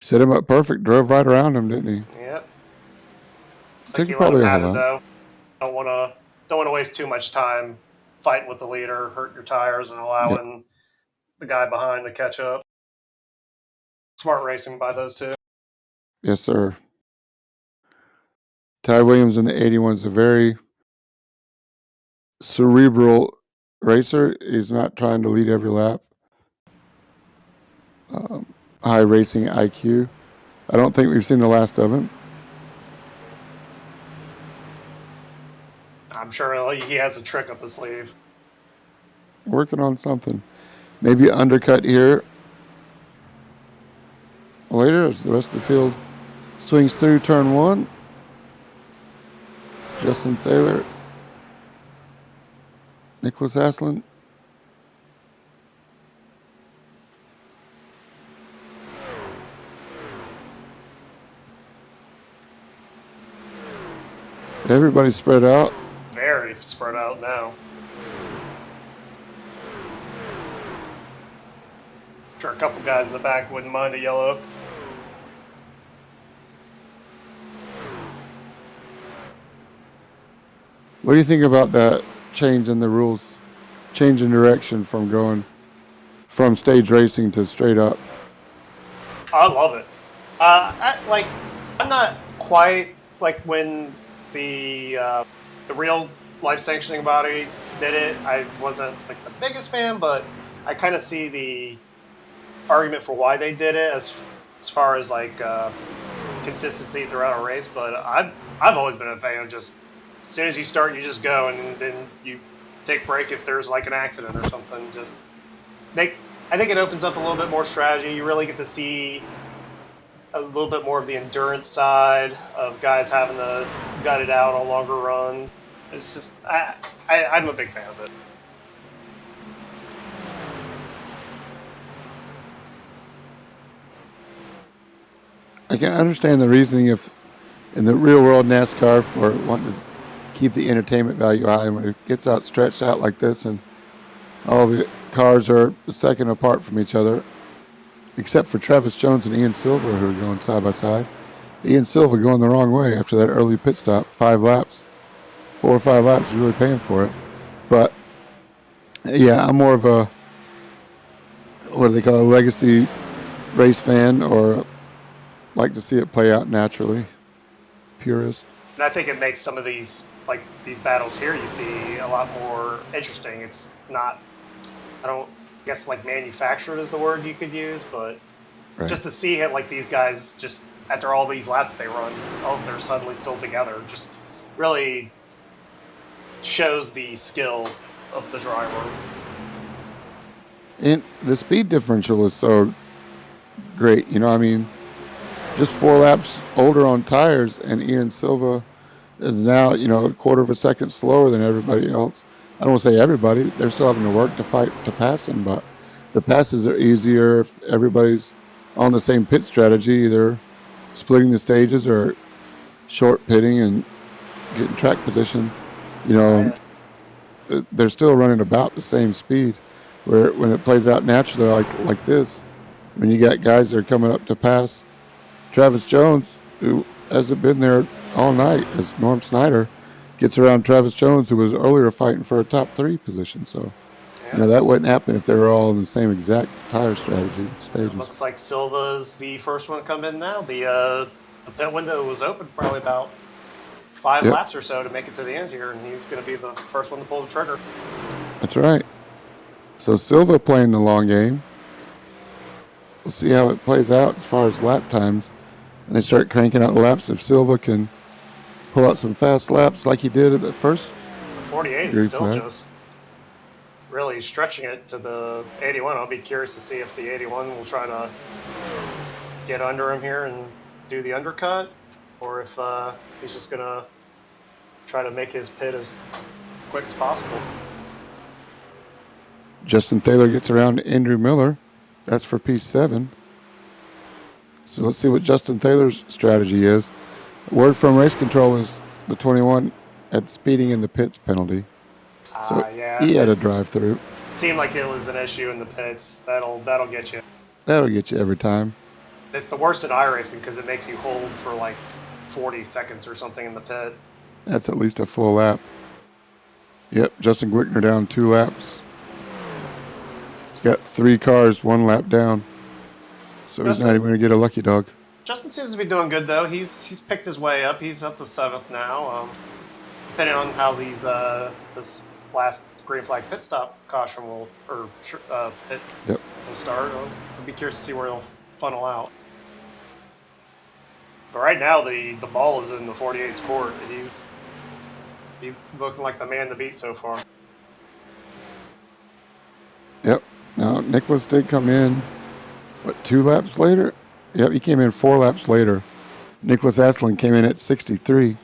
Set him up perfect. Drove right around him, didn't he? Yep. Looks like Took he let probably him a whole have it lot. though. Don't want to waste too much time fighting with the leader, hurting your tires, and Yep. allowing the guy behind to catch up. Smart racing by those two. Yes, sir. Ty Williams in the 81 is a very cerebral racer. He's not trying to lead every lap. High racing IQ. I don't think we've seen the last of him. I'm sure he has a trick up his sleeve. Working on something. Maybe undercut here later as the rest of the field swings through turn one. Justin Thaler, Nicholas Aslan. Everybody's spread out. Very spread out now. Sure, a couple guys in the back wouldn't mind a yellow. What do you think about that change in the rules, change in direction from going from stage racing to straight up? I love it. I'm not quite like when the real life sanctioning body did it. I wasn't like the biggest fan, but I kind of see the argument for why they did it as far as like consistency throughout a race. But I've always been a fan of just as soon as you start, you just go, and then you take a break if there's like an accident or something. Just make. I think it opens up a little bit more strategy. You really get to see a little bit more of the endurance side of guys having to gut it out on longer runs. It's just I'm a big fan of it. I can understand the reasoning if in the real world NASCAR for wanting to keep the entertainment value high, and when it gets out stretched out like this and all the cars are a second apart from each other, except for Travis Jones and Ian Silver, who are going side by side. Ian Silver going the wrong way after that early pit stop, 5 laps. 4 or 5 laps, really paying for it. But yeah, I'm more of a, what do they call it, a legacy race fan, or like to see it play out naturally. Purist. And I think it makes some of these battles here you see a lot more interesting. It's not, I don't guess like manufactured is the word you could use, but Right. just to see it like these guys just after all these laps they run, oh they're suddenly still together, just really shows the skill of the driver. And the speed differential is so great. You know, I mean, just 4 laps older on tires, and Ian Silva is now, a quarter of a second slower than everybody else. I don't want to say everybody. They're still having to work to fight to pass him, but the passes are easier if everybody's on the same pit strategy, either splitting the stages or short pitting and getting track position. They're still running about the same speed. Where when it plays out naturally like this, when you got guys that are coming up to pass Travis Jones, who hasn't been there all night, as Norm Snyder gets around Travis Jones, who was earlier fighting for a top 3 position. So, that wouldn't happen if they were all in the same exact tire strategy stages. It looks like Silva's the first one to come in now. The pit window was open probably about 5 laps or so to make it to the end here, and he's going to be the first one to pull the trigger. That's right. So Silva playing the long game. We'll see how it plays out as far as lap times. And they start cranking out the laps. If Silva can pull out some fast laps like he did at the first 48 is still just really stretching it to the 81. I'll be curious to see if the 81 will try to get under him here and do the undercut, or if he's just going to try to make his pit as quick as possible. Justin Thaler gets around to Andrew Miller. That's for P7. So let's see what Justin Thaler's strategy is. Word from race control is the 21 had speeding in the pits penalty. So he had a drive-through. Seemed like it was an issue in the pits. That'll get you. That'll get you every time. It's the worst at iRacing because it makes you hold for like 40 seconds or something in the pit. That's at least a full lap. Yep, Justin Glickner down 2 laps. He's got 3 cars 1 lap down. So he's not even going to get a lucky dog. Justin seems to be doing good though. He's picked his way up. He's up to 7th now. Depending on how these this last green flag pit stop caution will pit will start, I'll be curious to see where he'll funnel out. But right now the ball is in the 48's court. He's looking like the man to beat so far. Yep. Now Nicholas did come in. What, 2 laps later? Yep, he came in 4 laps later. Nicholas Astlin came in at 63.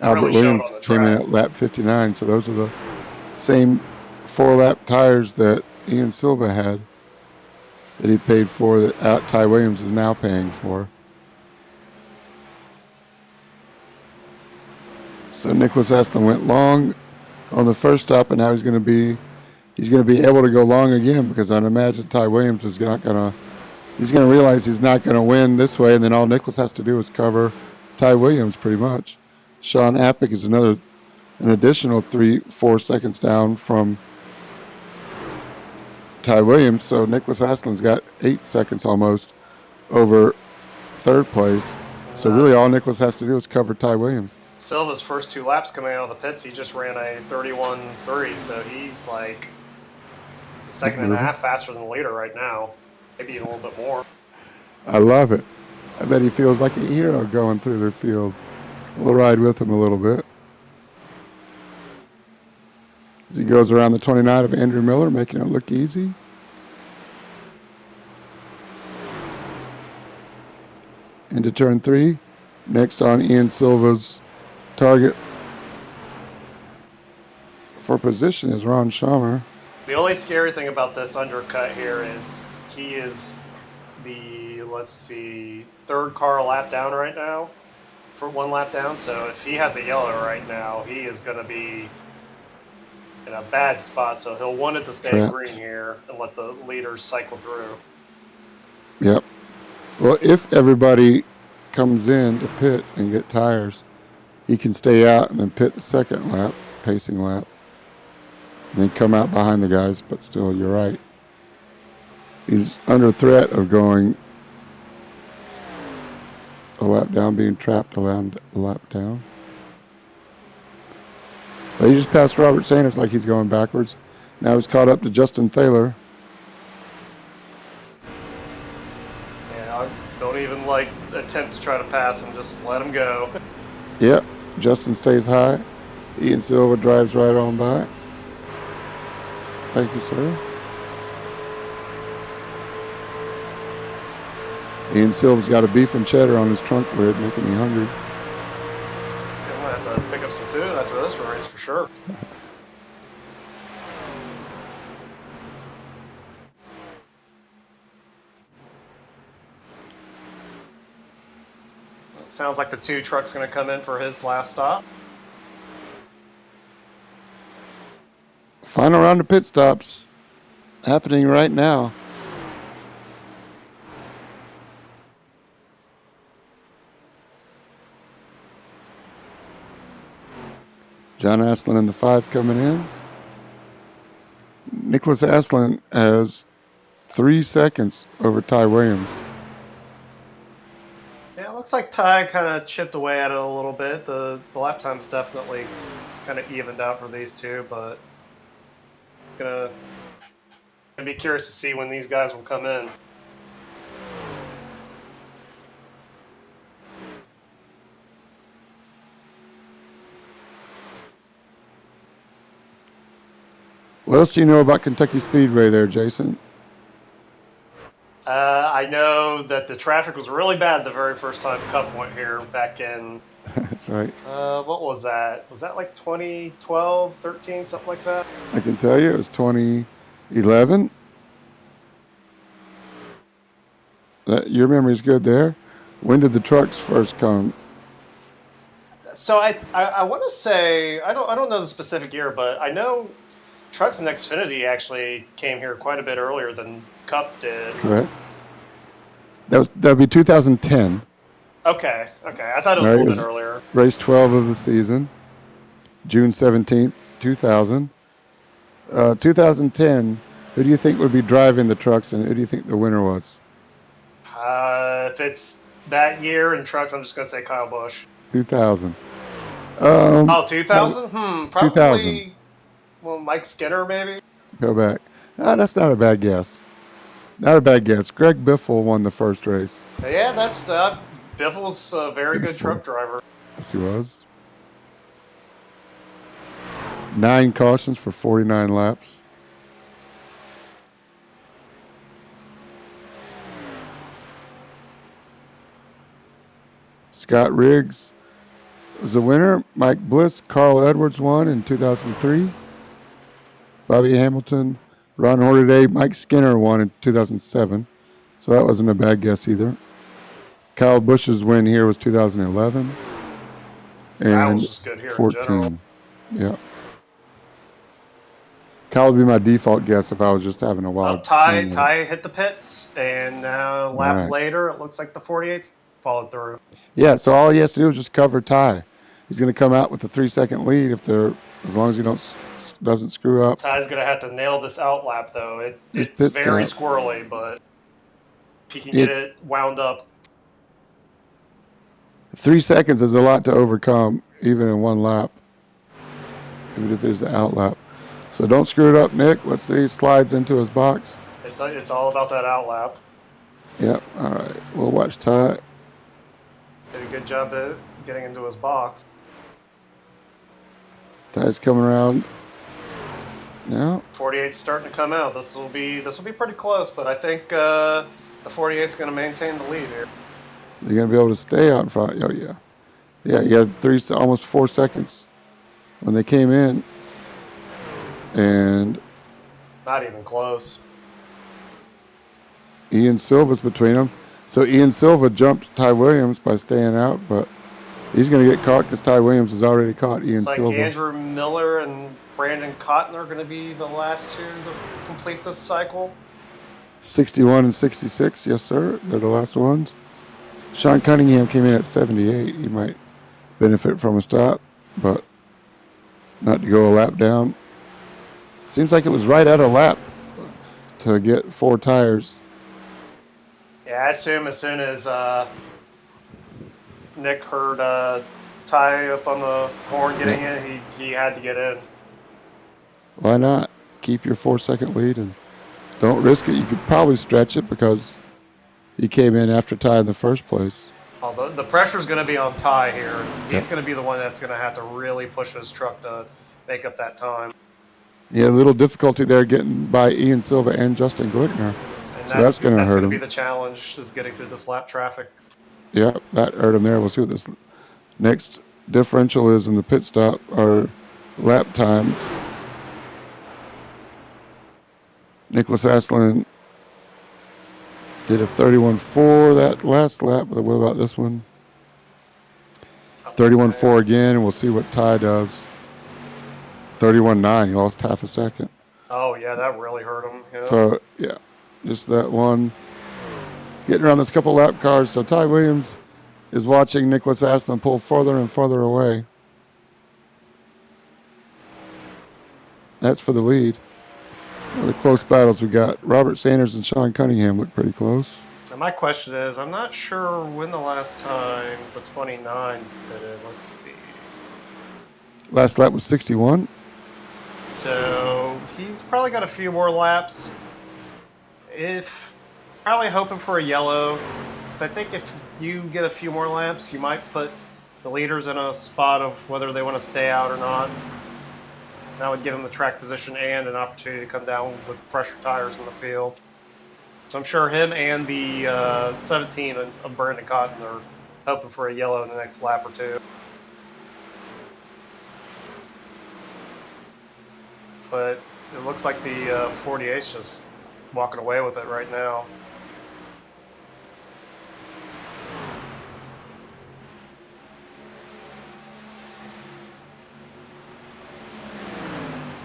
Albert Williams came in at lap 59. So those are the same 4-lap tires that Ian Silva had that he paid for that Ty Williams is now paying for. So Nicholas Astlin went long on the first stop, and now he's going to be able to go long again because I'd imagine Ty Williams is he's going to realize he's not going to win this way, and then all Nicholas has to do is cover Ty Williams pretty much. Sean Appick is an additional 3-4 seconds down from Ty Williams, so Nicholas Astlin's got 8 seconds almost over 3rd place. So really all Nicholas has to do is cover Ty Williams. Silva's first 2 laps coming out of the pits, he just ran a 31.3, so he's like second and a half faster than the leader right now. Maybe even a little bit more. I love it. I bet he feels like a hero going through the field. We'll ride with him a little bit. As he goes around the 29 of Andrew Miller, making it look easy. Into turn 3. Next on Ian Silva's target for position is Ron Schamer. The only scary thing about this undercut here is he is the, 3rd car a lap down right now, for 1 lap down. So if he has a yellow right now, he is going to be in a bad spot. So he'll want it to stay green here and let the leaders cycle through. Yep. Well, if everybody comes in to pit and get tires, he can stay out and then pit the 2nd lap, pacing lap, and then come out behind the guys. But still, you're right. He's under threat of going a lap down, being trapped a lap down. But he just passed Robert Sanders like he's going backwards. Now he's caught up to Justin Thaler. Yeah, don't even attempt to try to pass him. Just let him go. Yep. Justin stays high. Ian Silva drives right on by. Thank you, sir. Ian Silva's got a beef and cheddar on his trunk lid, making me hungry. I'm going to have to pick up some food after this race for sure. It sounds like the 2 truck's going to come in for his last stop. Final round of pit stops happening right now. John Astlin in the 5 coming in. Nicholas Astlin has 3 seconds over Ty Williams. Yeah, it looks like Ty kind of chipped away at it a little bit. The lap time's definitely kind of evened out for these 2, but it's gonna be curious to see when these guys will come in. What else do you know about Kentucky Speedway there, Jason? I know that the traffic was really bad the very first time Cup went here back in... That's right. What was that? Was that like 2012, 13, something like that? I can tell you it was 2011. Your memory's good there. When did the trucks first come? So I want to say, I don't know the specific year, but I know Trucks and Xfinity actually came here quite a bit earlier than Cup did. Correct. That'd be 2010. Okay. I thought it was All a right, it little bit was earlier. race 12 of the season, June 17th, 2000. 2010. Who do you think would be driving the trucks, and who do you think the winner was? If it's that year in trucks, I'm just gonna say Kyle Busch. 2000. Oh, Probably 2000? 2000. Probably. Well, Mike Skinner, maybe. Go back. That's not a bad guess. Not a bad guess. Greg Biffle won the first race. Yeah, that's Biffle's a very good Biffle. truck driver. Yes, he was. 9 cautions for 49 laps. Scott Riggs was the winner. Mike Bliss, Carl Edwards won in 2003. Bobby Hamilton, Ron Hornaday, Mike Skinner won in 2007. So that wasn't a bad guess either. Kyle Busch's win here was 2011 Kyle's and just good here in general. 14. Yeah. Kyle would be my default guess if I was just having a wild. Ty hit the pits, and now a lap Right. later, it looks like the 48's followed through. Yeah, so all he has to do is just cover Ty. He's going to come out with a 3-second lead as long as he doesn't screw up. Ty's gonna have to nail this out lap though. This It's pit very stop. squirrely, but if he can get it wound up. 3 seconds is a lot to overcome, even in one lap, even if it's an out lap. So don't screw it up, Nick. Let's see. He slides into his box. It's all about that out lap. Yep. All right. We'll watch Ty. Did a good job at getting into his box. Ty's coming around. Now 48's starting to come out. This will be pretty close, but I think the 48's going to maintain the lead here. you're going to be able to stay out in front. Oh, yeah. Yeah, you had almost 4 seconds when they came in. And Not even close. Ian Silva's between them. So Ian Silva jumped Ty Williams by staying out, but he's going to get caught because Ty Williams has already caught Ian It's like Silva. Andrew Miller and Brandon Cotton are going to be the last two to complete this cycle. 61 and 66, yes, sir. They're the last ones. Sean Cunningham came in at 78. He might benefit from a stop, but not to go a lap down. Seems like it was right at a lap to get 4 tires. Yeah, I assume as soon as Nick heard Ty up on the horn getting in, he had to get in. Why not? Keep your 4-second lead and don't risk it. You could probably stretch it because he came in after Ty in the first place. Although the pressure's going to be on Ty here. He's going to be the one that's going to have to really push his truck to make up that time. Yeah, a little difficulty there getting by Ian Silva and Justin Glickner. And So that's going to hurt him. be the challenge, is getting through this lap traffic. Yeah, that hurt him there. We'll see what this next differential is in the pit stop or lap times. Nicholas Aslan did a 31.4 that last lap, but what about this one? 31.4 again, and we'll see what Ty does. 31.9, he lost half a second. Oh, yeah, that really hurt him. Yeah. So, yeah, just that one. Getting around this couple lap cars. So Ty Williams is watching Nicholas Aslan pull further and further away. That's for the lead. The close battles we got. Robert Sanders and Sean Cunningham look pretty close. Now my question is, I'm not sure when the last time the 29 pitted. Let's see. Last lap was 61. So he's probably got a few more laps. Probably hoping for a yellow. So I think if you get a few more laps, you might put the leaders in a spot of whether they want to stay out or not. That would give them the track position and an opportunity to come down with fresher tires in the field. So I'm sure him and the 17 of Brandon Cotton are hoping for a yellow in the next lap or two. But it looks like the 48's just walking away with it right now.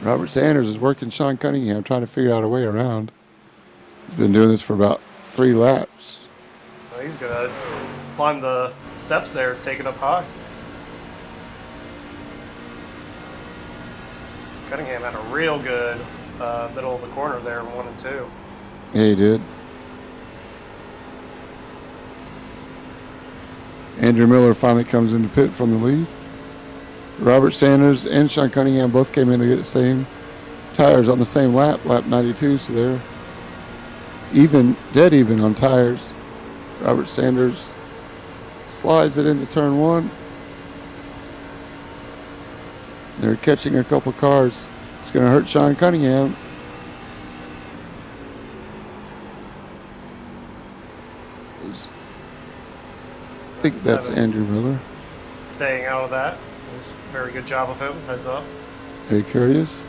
Robert Sanders is working Sean Cunningham, trying to figure out a way around. He's been doing this for about 3 laps. He's gonna climb the steps there, take it up high. Cunningham had a real good middle of the corner there, 1 and 2. Yeah, he did. Andrew Miller finally comes into pit from the lead. Robert Sanders and Sean Cunningham both came in to get the same tires on the same lap, lap 92, so they're even, dead even on tires. Robert Sanders slides it into turn 1. They're catching a couple cars. It's going to hurt Sean Cunningham. I think that's Andrew Miller. Staying out of that. It was a very good job of him. Heads up. Very curious.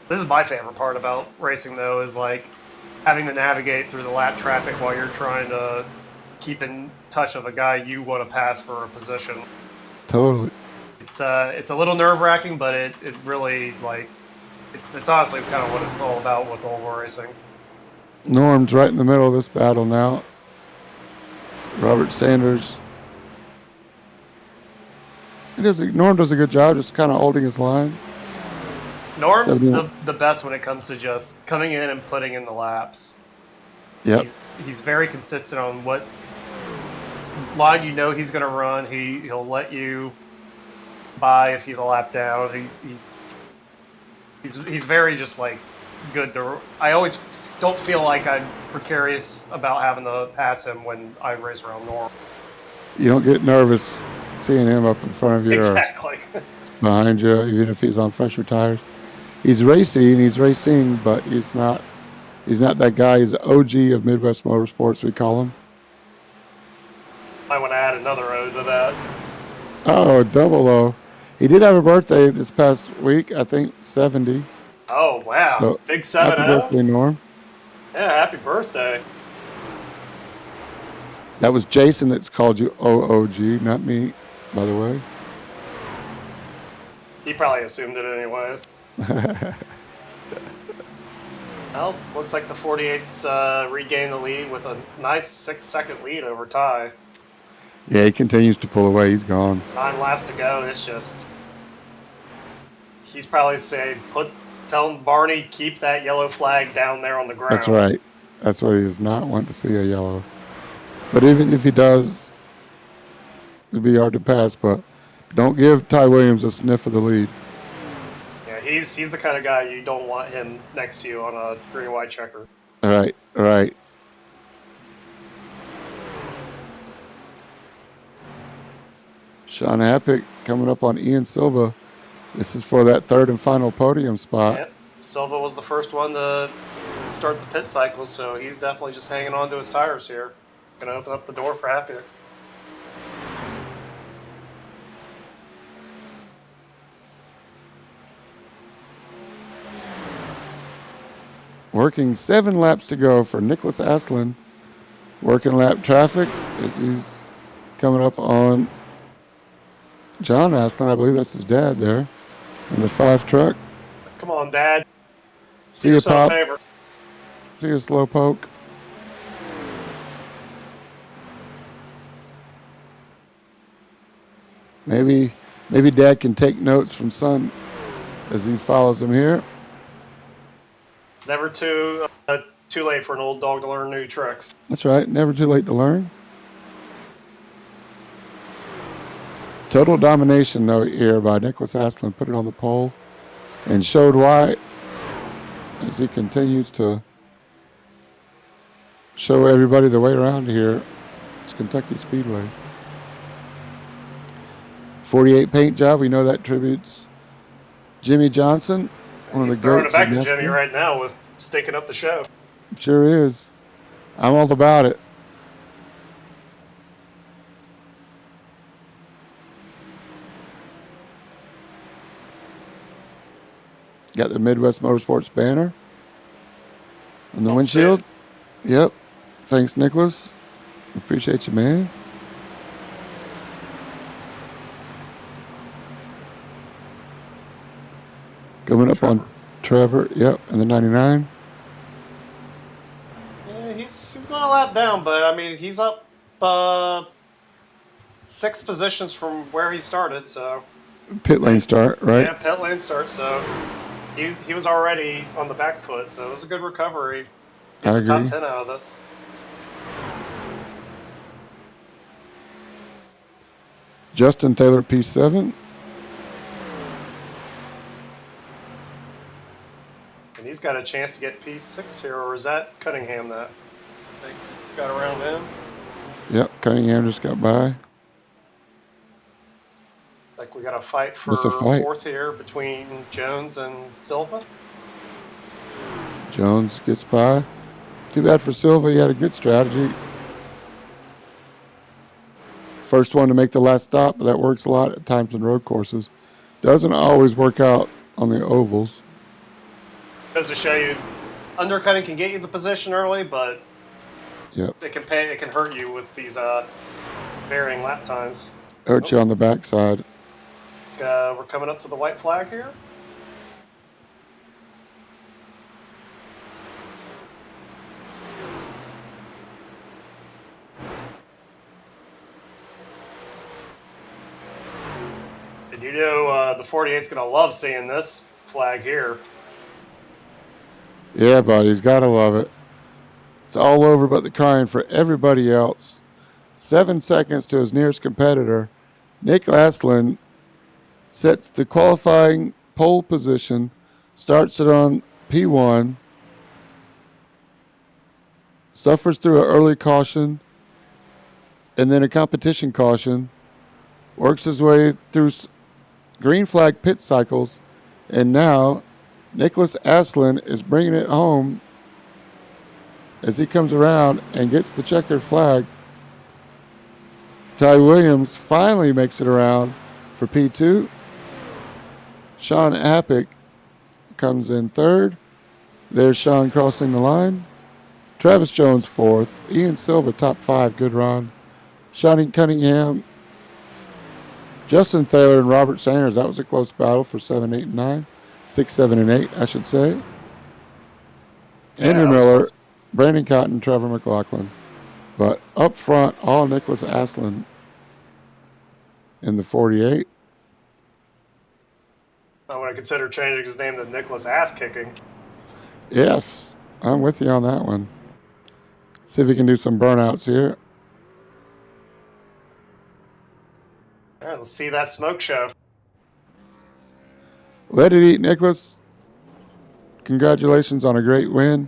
This is my favorite part about racing, though, is like having to navigate through the lap traffic while you're trying to keep in touch with a guy you want to pass for a position. Totally. It's a little nerve-wracking, but it really, like, it's honestly kind of what it's all about with oval racing. Norm's right in the middle of this battle now. Robert Sanders. Norm does a good job just kind of holding his line. Norm's the best when it comes to just coming in and putting in the laps. Yep. He's very consistent on what line you know he's going to run. He'll let you by if he's a lap down. He's very just like good to. I always don't feel like I'm precarious about having to pass him when I race around Norm. You don't get nervous seeing him up in front of you exactly. or behind you, even if he's on fresher tires. He's racing, but he's not that guy. He's the OG of Midwest Motorsports, we call him. I want to add another O to that. Oh, double O. He did have a birthday this past week, I think 70. Oh, wow. So, big 7-0. Happy birthday, Norm. Yeah, happy birthday. That was Jason that's called you OOG, not me, by the way. He probably assumed it anyways. Well, looks like the 48s regained the lead with a nice 6-second lead over Ty. Yeah, he continues to pull away. He's gone. 9 laps to go. It's just... He's probably saying, tell Barney, keep that yellow flag down there on the ground. That's right. That's what he does not want to see, a yellow. But even if he does, it'd be hard to pass. But don't give Ty Williams a sniff of the lead. Yeah, he's the kind of guy you don't want him next to you on a green-white checker. All right. Sean Hapick coming up on Ian Silva. This is for that third and final podium spot. Yep. Silva was the first one to start the pit cycle, so he's definitely just hanging on to his tires here. Going to open up the door for Hapick. Working 7 laps to go for Nicholas Aslan. Working lap traffic as he's coming up on John Aslan. I believe that's his dad there in the 5 truck. Come on, Dad. See you, Pop. Favor. See you, Slowpoke. Maybe Dad can take notes from son as he follows him here. Never too late for an old dog to learn new tricks. That's right. Never too late to learn. Total domination, though, here by Nicholas Aslan. Put it on the pole and showed why as he continues to show everybody the way around here. It's Kentucky Speedway. 48 paint job. We know that tributes Jimmy Johnson. One of the goats. He's throwing it back to Jimmy right now with stinking up the show. Sure is. I'm all about it. Got the Midwest Motorsports banner on the windshield. Yep. Thanks, Nicholas. Appreciate you, man. Coming up on Trevor, yep, and the 99. Yeah, he's going a lap down, but I mean he's up uh, 6 positions from where he started. So Pit lane start, right? yeah, pit lane start. So he was already on the back foot. So it was a good recovery. Get I the top agree. 10 out of this. Justin Taylor, P7. And he's got a chance to get P6 here, or is that Cunningham that they got around him? Yep, Cunningham just got by. Like we got a fight Just a for fight. fourth here between Jones and Silva. Jones gets by. Too bad for Silva. He had a good strategy. First one to make the last stop, but that works a lot at times in road courses. Doesn't always work out on the ovals. Goes to show you, undercutting can get you the position early, but Yep. it can hurt you with these varying lap times. Hurt you on the backside. We're coming up to the white flag here. And you know the 48's going to love seeing this flag here. Yeah, buddy, he's got to love it. It's all over but the crying for everybody else. 7 seconds to his nearest competitor. Nick Astlin sets the qualifying pole position, starts it on P1, suffers through an early caution, and then a competition caution, works his way through green flag pit cycles, and now Nicholas Astlin is bringing it home as he comes around and gets the checkered flag. Ty Williams finally makes it around for P2. Sean Appick comes in third. There's Sean crossing the line. Travis Jones fourth. Ian Silva top 5. Good run. Sean Cunningham, Justin Thaler, and Robert Sanders. That was a close battle for 7, 8, and 9. 6, 7, and 8, I should say. Andrew Miller, Close. Brandon Cotton, Trevor McLaughlin. But up front, all Nicholas Astlin in the 48. I want to consider changing his name to Nicholas Ass Kicking. Yes, I'm with you on that one. See if we can do some burnouts here. All right, let's see that smoke show. Let it eat, Nicholas. Congratulations on a great win.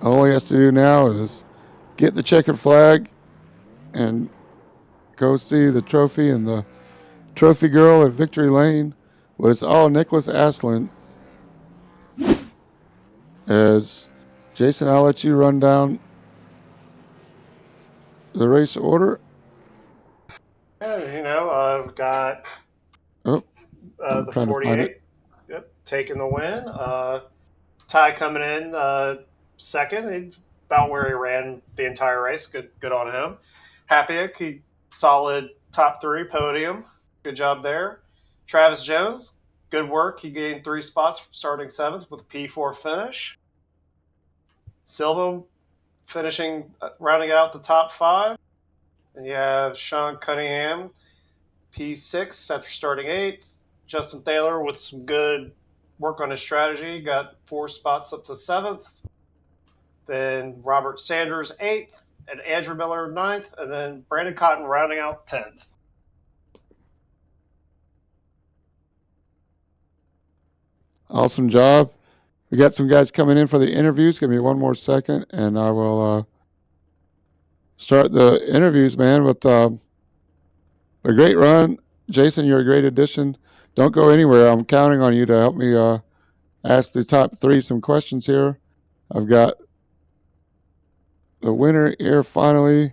All he has to do now is get the checkered flag and go see the trophy and the trophy girl at Victory Lane. But it's all Nicholas Astlin. As Jason, I'll let you run down the race order. Yeah, we've got Oh, the 48. Yep, taking the win. Ty coming in second. He, about where he ran the entire race. Good on him. Happy, he solid top 3 podium. Good job there. Travis Jones, good work. He gained 3 spots starting 7th with a P4 finish. Silva finishing, rounding out the top 5. And you have Sean Cunningham, P6 after starting 8th. Justin Thaler with some good work on his strategy, got 4 spots up to 7th. Then Robert Sanders 8th, and Andrew Miller 9th, and then Brandon Cotton rounding out 10th. Awesome job. We got some guys coming in for the interviews. Give me one more second, and I will start the interviews, man, with a great run. Jason, you're a great addition. Don't go anywhere. I'm counting on you to help me ask the top 3 some questions here. I've got the winner here finally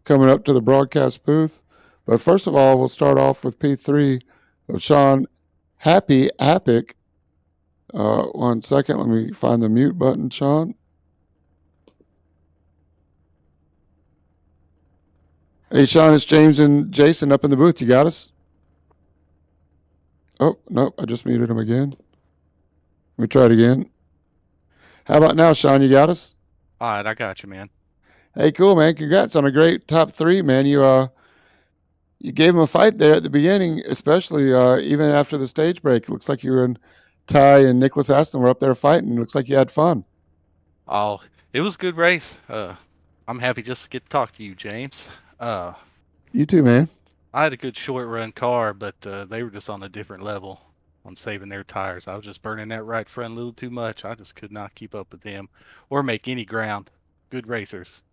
coming up to the broadcast booth. But first of all, we'll start off with P3 of Sean Happy Appick. 1 second. Let me find the mute button, Sean. Hey, Sean, it's James and Jason up in the booth. You got us? Oh, nope, I just muted him again. Let me try it again. How about now, Sean? You got us? All right, I got you, man. Hey, cool, man. Congrats on a great top three, man. You gave him a fight there at the beginning, especially even after the stage break. It looks like you and Ty and Nicholas Aston were up there fighting. Looks like you had fun. Oh, it was a good race. I'm happy just to get to talk to you, James. Uh, You too, man. I had a good short run car, but they were just on a different level on saving their tires. I was just burning that right front a little too much. I just could not keep up with them or make any ground. Good racers.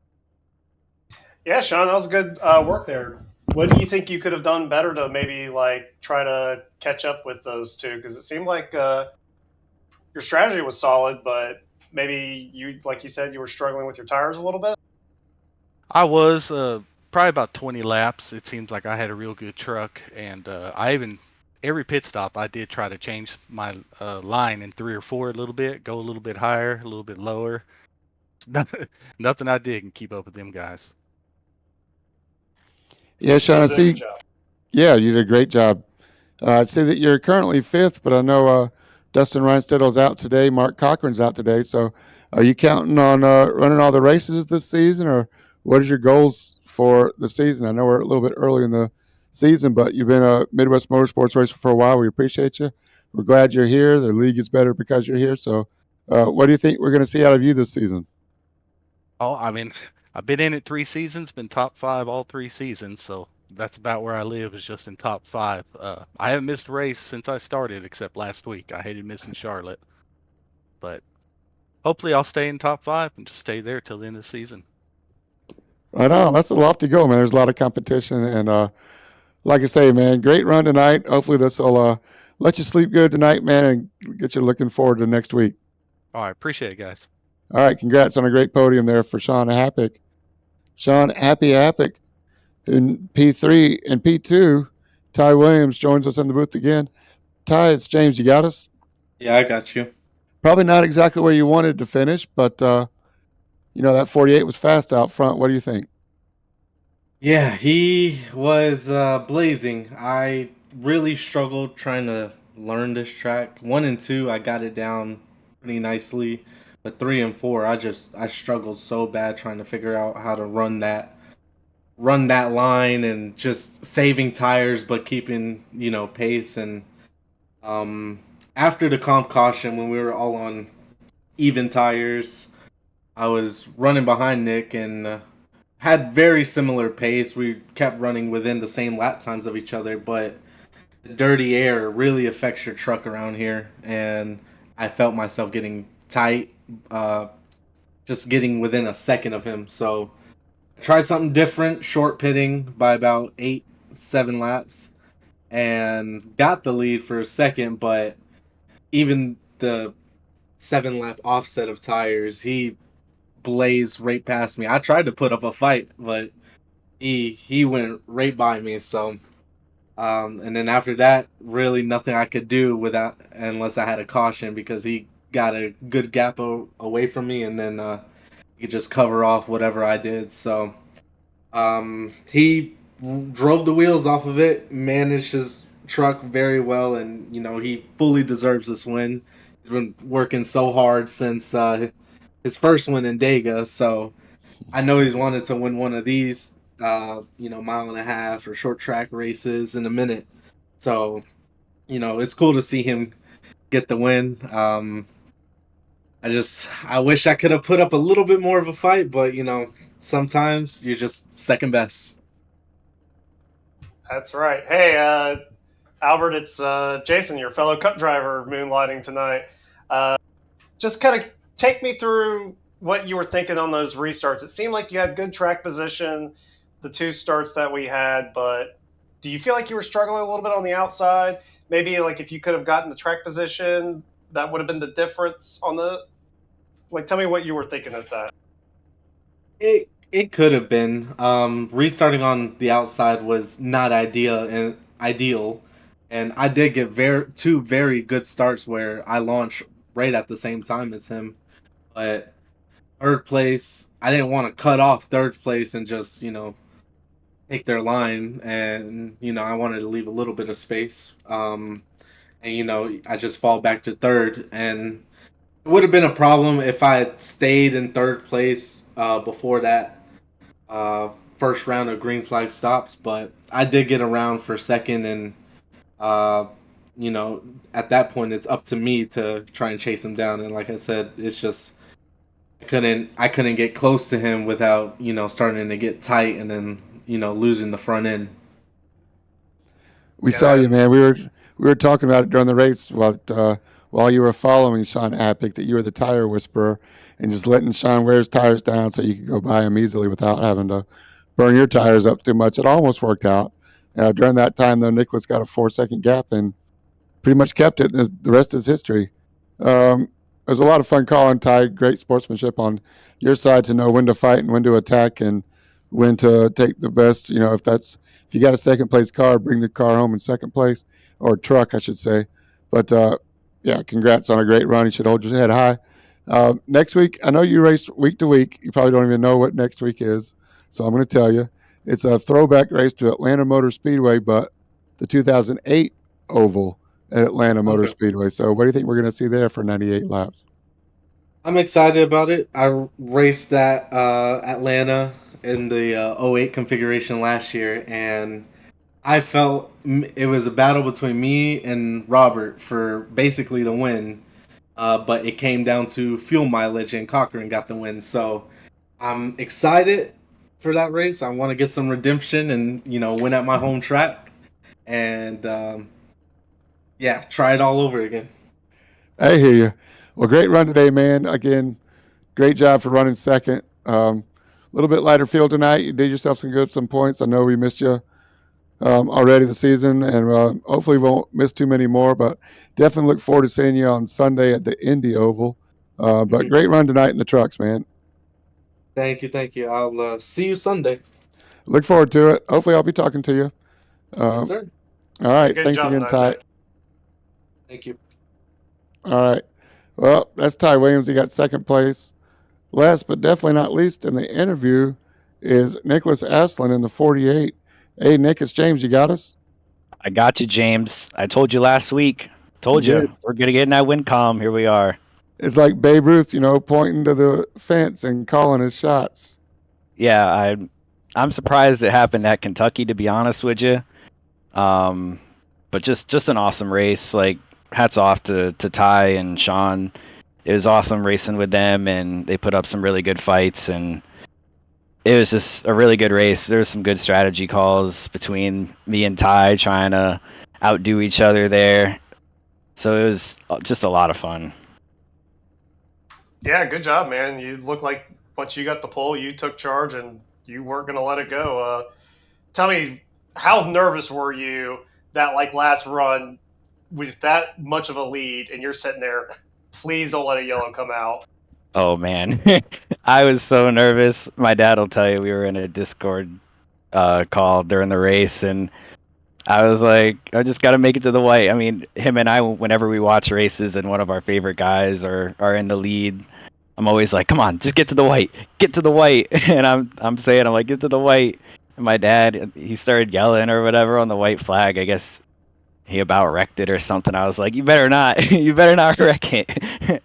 Yeah, Sean, that was good work there. What do you think you could have done better to maybe like try to catch up with those two? Because it seemed like your strategy was solid, but maybe you, like you said, you were struggling with your tires a little bit. I was probably about 20 laps. It seems like I had a real good truck, and I even every pit stop I did try to change my line in three or four a little bit, go a little bit higher, a little bit lower. Nothing, nothing I did can keep up with them guys. Yeah, You Sean, I still did a good see. job. Yeah, you did a great job. I see that you're currently fifth, but I know Dustin Reinstedtle's out today. Mark Cochran's out today. So, are you counting on running all the races this season, or what is your goals for the season? I know we're a little bit early in the season, but you've been a Midwest Motorsports racer for a while. We appreciate you. We're glad you're here. The league is better because you're here. So, what do you think we're going to see out of you this season? Oh, I mean, I've been in it 3 seasons, been top five all 3 seasons, so that's about where I live is just in top five. I haven't missed a race since I started, except last week. I hated missing Charlotte, but hopefully I'll stay in top five and just stay there till the end of the season. Right on. That's a lofty goal, man. There's a lot of competition, and like I say, man, great run tonight. Hopefully, this will let you sleep good tonight, man, and get you looking forward to next week. All right, appreciate it, guys. All right, congrats on a great podium there for Sean Happick. Sean Happy Happick in P3 and P2. Ty Williams joins us in the booth again. Ty, it's James. You got us? Yeah, I got you. Probably not exactly where you wanted to finish, but that 48 was fast out front. What do you think? Yeah, he was blazing. I really struggled trying to learn this track. 1 and 2, I got it down pretty nicely, but 3 and 4, I struggled so bad trying to figure out how to run that line and just saving tires but keeping pace. And um, after the comp caution when we were all on even tires, I was running behind Nick and had very similar pace. We kept running within the same lap times of each other, but the dirty air really affects your truck around here, and I felt myself getting tight, just getting within a second of him. So I tried something different, short pitting by about 8, 7 laps, and got the lead for a second, but even the 7 lap offset of tires, he blazed right past me. I tried to put up a fight, but he went right by me. So, and then after that, really nothing I could do without unless I had a caution because he got a good gap away from me, and then he could just cover off whatever I did. So, he drove the wheels off of it, managed his truck very well, and he fully deserves this win. He's been working so hard since his first win in Dega, so I know he's wanted to win one of these, mile and a half or short track races in a minute. So, it's cool to see him get the win. I wish I could have put up a little bit more of a fight, but sometimes you're just second best. That's right. Hey, Albert, it's Jason, your fellow Cup driver, moonlighting tonight. Just kind of take me through what you were thinking on those restarts. It seemed like you had good track position, the two starts that we had, but do you feel like you were struggling a little bit on the outside? Maybe like if you could have gotten the track position, that would have been the difference on the. Like, tell me what you were thinking at that. It could have been. Restarting on the outside was not ideal, and I did get two very good starts where I launched right at the same time as him. But third place, I didn't want to cut off third place and just take their line, and I wanted to leave a little bit of space. and I just fall back to third. And it would have been a problem if I had stayed in third place before that first round of green flag stops. But I did get around for second, and uh, at that point, it's up to me to try and chase him down. And like I said, it's just I couldn't get close to him without starting to get tight and then losing the front end. We Yeah, saw you, man. We were talking about it during the race while you were following Sean Appick, that you were the tire whisperer and just letting Sean wear his tires down so you could go by him easily without having to burn your tires up too much. It almost worked out. During that time, though, Nicholas got a 4 second gap and pretty much kept it. The rest is history. It was a lot of fun calling, Ty. Great sportsmanship on your side to know when to fight and when to attack and when to take the best. If you got a second place car, bring the car home in second place, or truck, I should say. But yeah, congrats on a great run. You should hold your head high. Next week, I know you race week to week. You probably don't even know what next week is, so I'm going to tell you. It's a throwback race to Atlanta Motor Speedway, but the 2008 oval at Atlanta Motor Okay. Speedway. So, what do you think we're going to see there for 98 laps? I'm excited about it. I raced that Atlanta in the '08 configuration last year, and I felt it was a battle between me and Robert for basically the win. But it came down to fuel mileage, and Cochran got the win. So I'm excited for that race. I want to get some redemption and win at my home track, and yeah, try it all over again. I hear you. Well, great run today, man. Again, great job for running second. A little bit lighter field tonight. You did yourself some points. I know we missed you already this season, and hopefully won't miss too many more. But definitely look forward to seeing you on Sunday at the Indy Oval. But great run tonight in the trucks, man. Thank you. I'll see you Sunday. Look forward to it. Hopefully, I'll be talking to you. Yes, sir. All right. good Thanks job again, tonight, Ty. man. Thank you. All right. Well, that's Ty Williams. He got second place. Last but definitely not least in the interview is Nicholas Aslan in the 48. Hey, Nick, it's James. You got us? I got you, James. I told you last week. Told You you. did. We're going to get in that win column. Here we are. It's like Babe Ruth, pointing to the fence and calling his shots. Yeah, I'm surprised it happened at Kentucky, to be honest with you. But just an awesome race. Like, hats off to Ty and Sean. It was awesome racing with them, and they put up some really good fights, and it was just a really good race. There was some good strategy calls between me and Ty trying to outdo each other there. So it was just a lot of fun. Yeah, good job, man. You look like once you got the pole, you took charge and you weren't going to let it go. Tell me, how nervous were you that last run with that much of a lead, and you're sitting there? Please don't let a yellow come out. Oh man, I was so nervous. My dad will tell you we were in a Discord call during the race, and I was like, I just got to make it to the white. I mean, him and I, whenever we watch races and one of our favorite guys are in the lead, I'm always like, come on, just get to the white, get to the white. And I'm saying, I'm like, get to the white. And my dad, he started yelling or whatever on the white flag. I guess he about wrecked it or something. I was like, you better not, you better not wreck it.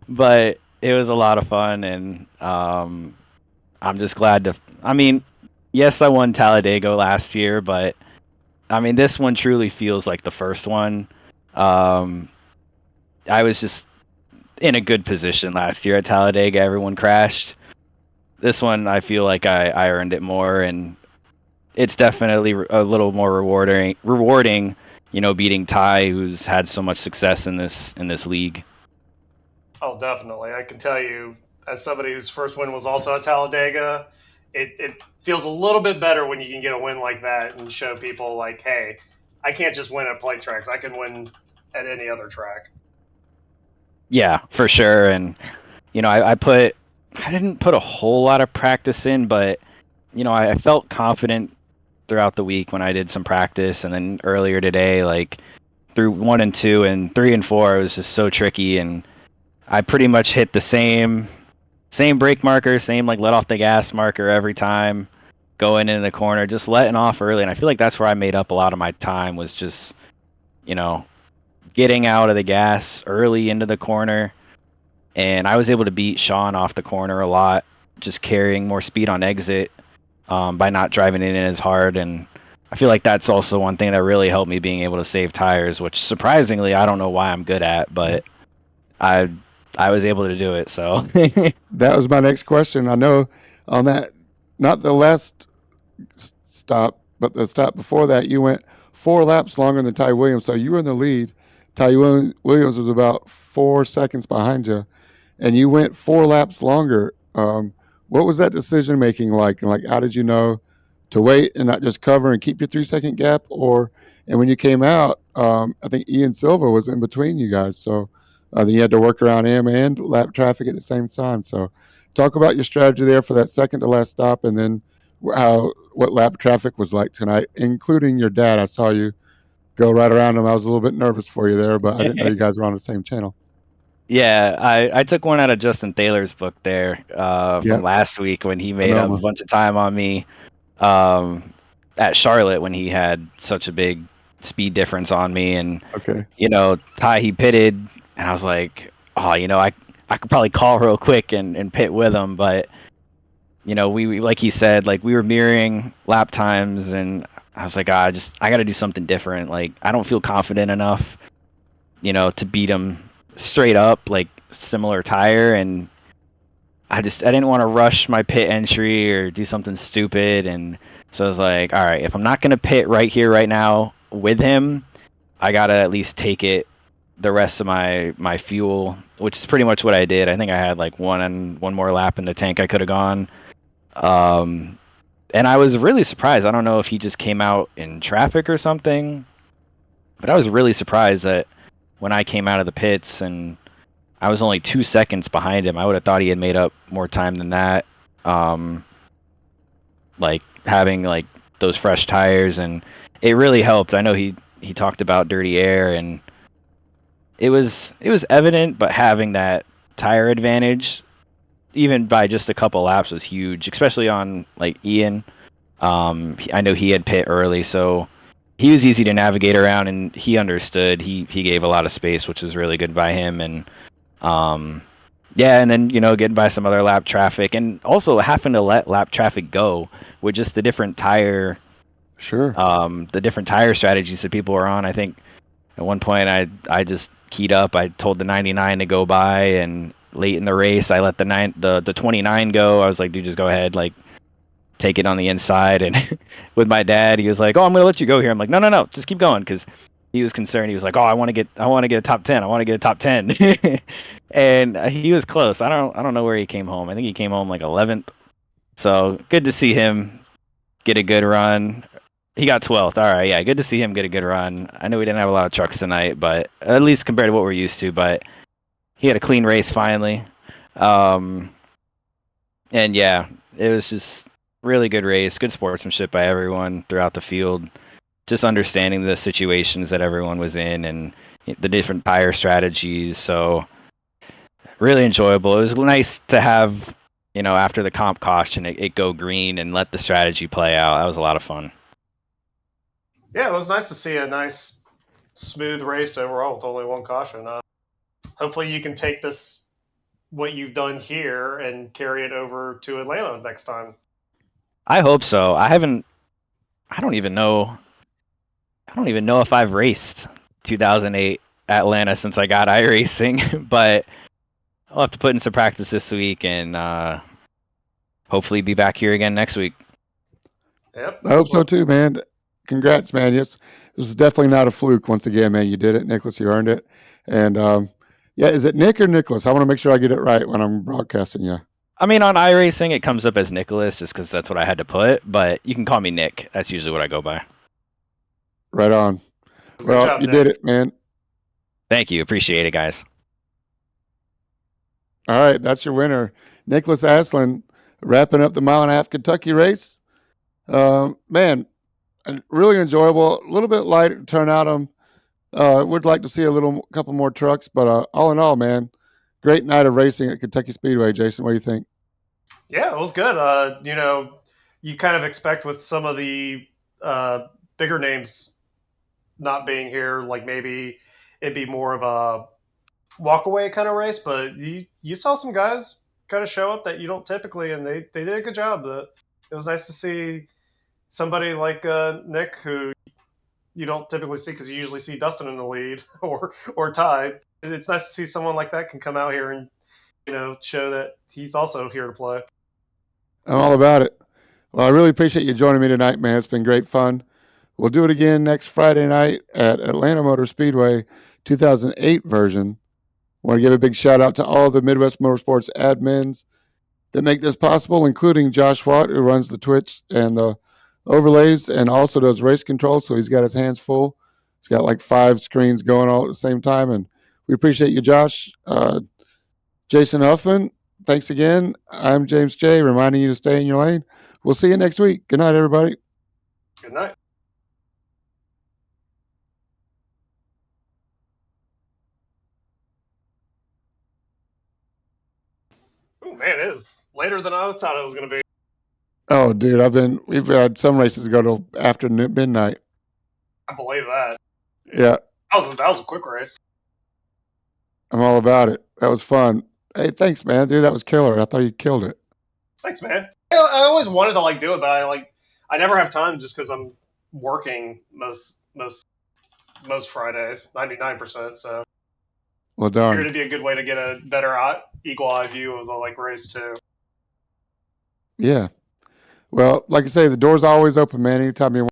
But it was a lot of fun, and I'm just glad to. I mean, yes, I won Talladega last year, but I mean, this one truly feels like the first one. I was just in a good position last year at Talladega. Everyone crashed. This one, I feel like I earned it more, and it's definitely a little more rewarding. Beating Ty, who's had so much success in this league. Oh, definitely. I can tell you, as somebody whose first win was also at Talladega, it feels a little bit better when you can get a win like that and show people, like, hey, I can't just win at plate tracks. I can win at any other track. Yeah, for sure. And I didn't put a whole lot of practice in, but I felt confident throughout the week when I did some practice, and then earlier today, like through 1 and 2 and 3 and 4, it was just so tricky, and I pretty much hit the same brake marker, same like let off the gas marker every time going into the corner, just letting off early. And I feel like that's where I made up a lot of my time, was just getting out of the gas early into the corner, and I was able to beat Sean off the corner a lot, just carrying more speed on exit by not driving it in as hard. And I feel like that's also one thing that really helped me being able to save tires, which surprisingly I don't know why I'm good at, but I I was able to do it. So That was my next question. I know on that, not the last stop, but the stop before that, you went 4 laps longer than Ty Williams. So you were in the lead. Ty Williams was about 4 seconds behind you, and you went 4 laps longer. What was that decision making like? And like, how did you know to wait and not just cover and keep your 3 second gap? And when you came out, I think Ian Silva was in between you guys. So then you had to work around him and lap traffic at the same time. So talk about your strategy there for that second to last stop, and then what lap traffic was like tonight, including your dad. I saw you go right around him. I was a little bit nervous for you there, but I didn't know you guys were on the same channel. yeah, I took one out of Justin Thaler's book there from last week when he made up a bunch of time on me at Charlotte when he had such a big speed difference on me. And Okay. Ty, he pitted, and I was like, oh, I could probably call real quick and pit with him, but we like he said, like we were mirroring lap times, and I was like, I got to do something different. Like I don't feel confident enough, to beat him straight up, like similar tire, and I didn't want to rush my pit entry or do something stupid. And so I was like, all right, if I'm not gonna pit right here right now with him, I gotta at least take it the rest of my fuel, which is pretty much what I did. I think I had like one more lap in the tank I could have gone. And I was really surprised. I don't know if he just came out in traffic or something, but I was really surprised that when I came out of the pits and I was only 2 seconds behind him. I would have thought he had made up more time than that. Like having like those fresh tires, and it really helped. I know he talked about dirty air, and it was evident, but having that tire advantage, even by just a couple laps, was huge, especially on like Ian. I know he had pit early, so he was easy to navigate around, and he understood. He gave a lot of space, which was really good by him. And yeah, and then getting by some other lap traffic, and also having to let lap traffic go with just the different tire, the different tire strategies that people were on. I think at one point I just keyed up. I told the 99 to go by, and late in the race I let the 29 go. I was like, dude, just go ahead, like take it on the inside. And with my dad, he was like, oh, I'm gonna let you go here. I'm like, no, just keep going, because he was concerned. He was like, oh, I want to get a top 10. I want to get a top 10. And he was close. I don't know where he came home. I think he came home like 11th. So good to see him get a good run. He got 12th. All right, yeah, good to see him get a good run. I know we didn't have a lot of trucks tonight, but at least compared to what we're used to. But he had a clean race finally. And yeah, it was just really good race, good sportsmanship by everyone throughout the field. Just understanding the situations that everyone was in and the different tire strategies. So really enjoyable. It was nice to have, after the comp caution, it go green and let the strategy play out. That was a lot of fun. Yeah, it was nice to see a nice, smooth race overall with only one caution. Hopefully you can take what you've done here, and carry it over to Atlanta next time. I hope so. I don't even know if I've raced 2008 Atlanta since I got iRacing, but I'll have to put in some practice this week, and hopefully be back here again next week. Yep. I hope so too, man. Congrats, man. Yes, this is definitely not a fluke. Once again, man, you did it, Nicholas. You earned it. And yeah, is it Nick or Nicholas? I want to make sure I get it right when I'm broadcasting you. I mean, on iRacing, it comes up as Nicholas just because that's what I had to put, but you can call me Nick. That's usually what I go by. Right on. Good Well, job, you Nick. did it, man. Thank you. Appreciate it, guys. All right, that's your winner, Nicholas Aslan, wrapping up the mile-and-a-half Kentucky race. Man, really enjoyable. A little bit lighter turnout. Would like to see a couple more trucks, but all in all, man, great night of racing at Kentucky Speedway. Jason, what do you think? Yeah, it was good. You kind of expect with some of the bigger names not being here, like maybe it'd be more of a walk away kind of race. But you saw some guys kind of show up that you don't typically, and they did a good job. It was nice to see somebody like Nick, who you don't typically see because you usually see Dustin in the lead or Ty. It's nice to see someone like that can come out here and show that he's also here to play. I'm all about it. Well, I really appreciate you joining me tonight, man. It's been great fun. We'll do it again next Friday night at Atlanta Motor Speedway, 2008 version. I want to give a big shout out to all the Midwest Motorsports admins that make this possible, including Josh Watt, who runs the Twitch and the overlays and also does race control. So he's got his hands full. He's got like 5 screens going all at the same time. And we appreciate you, Josh. Jason Huffman, thanks again. I'm James J., reminding you to stay in your lane. We'll see you next week. Good night, everybody. Good night. Oh man, it is later than I thought it was going to be. Oh, dude, we've had some races go till after midnight. I believe that. Yeah, That was a quick race. I'm all about it. That was fun. Hey, thanks, man. Dude, that was killer. I thought you killed it. Thanks, man. I always wanted to do it, but I never have time just because I'm working most Fridays, 99%. So Well, I darn. figured it'd be a good way to get a better eagle eye view of the race too. Yeah. Well, like I say, the door's always open, man. Anytime you want.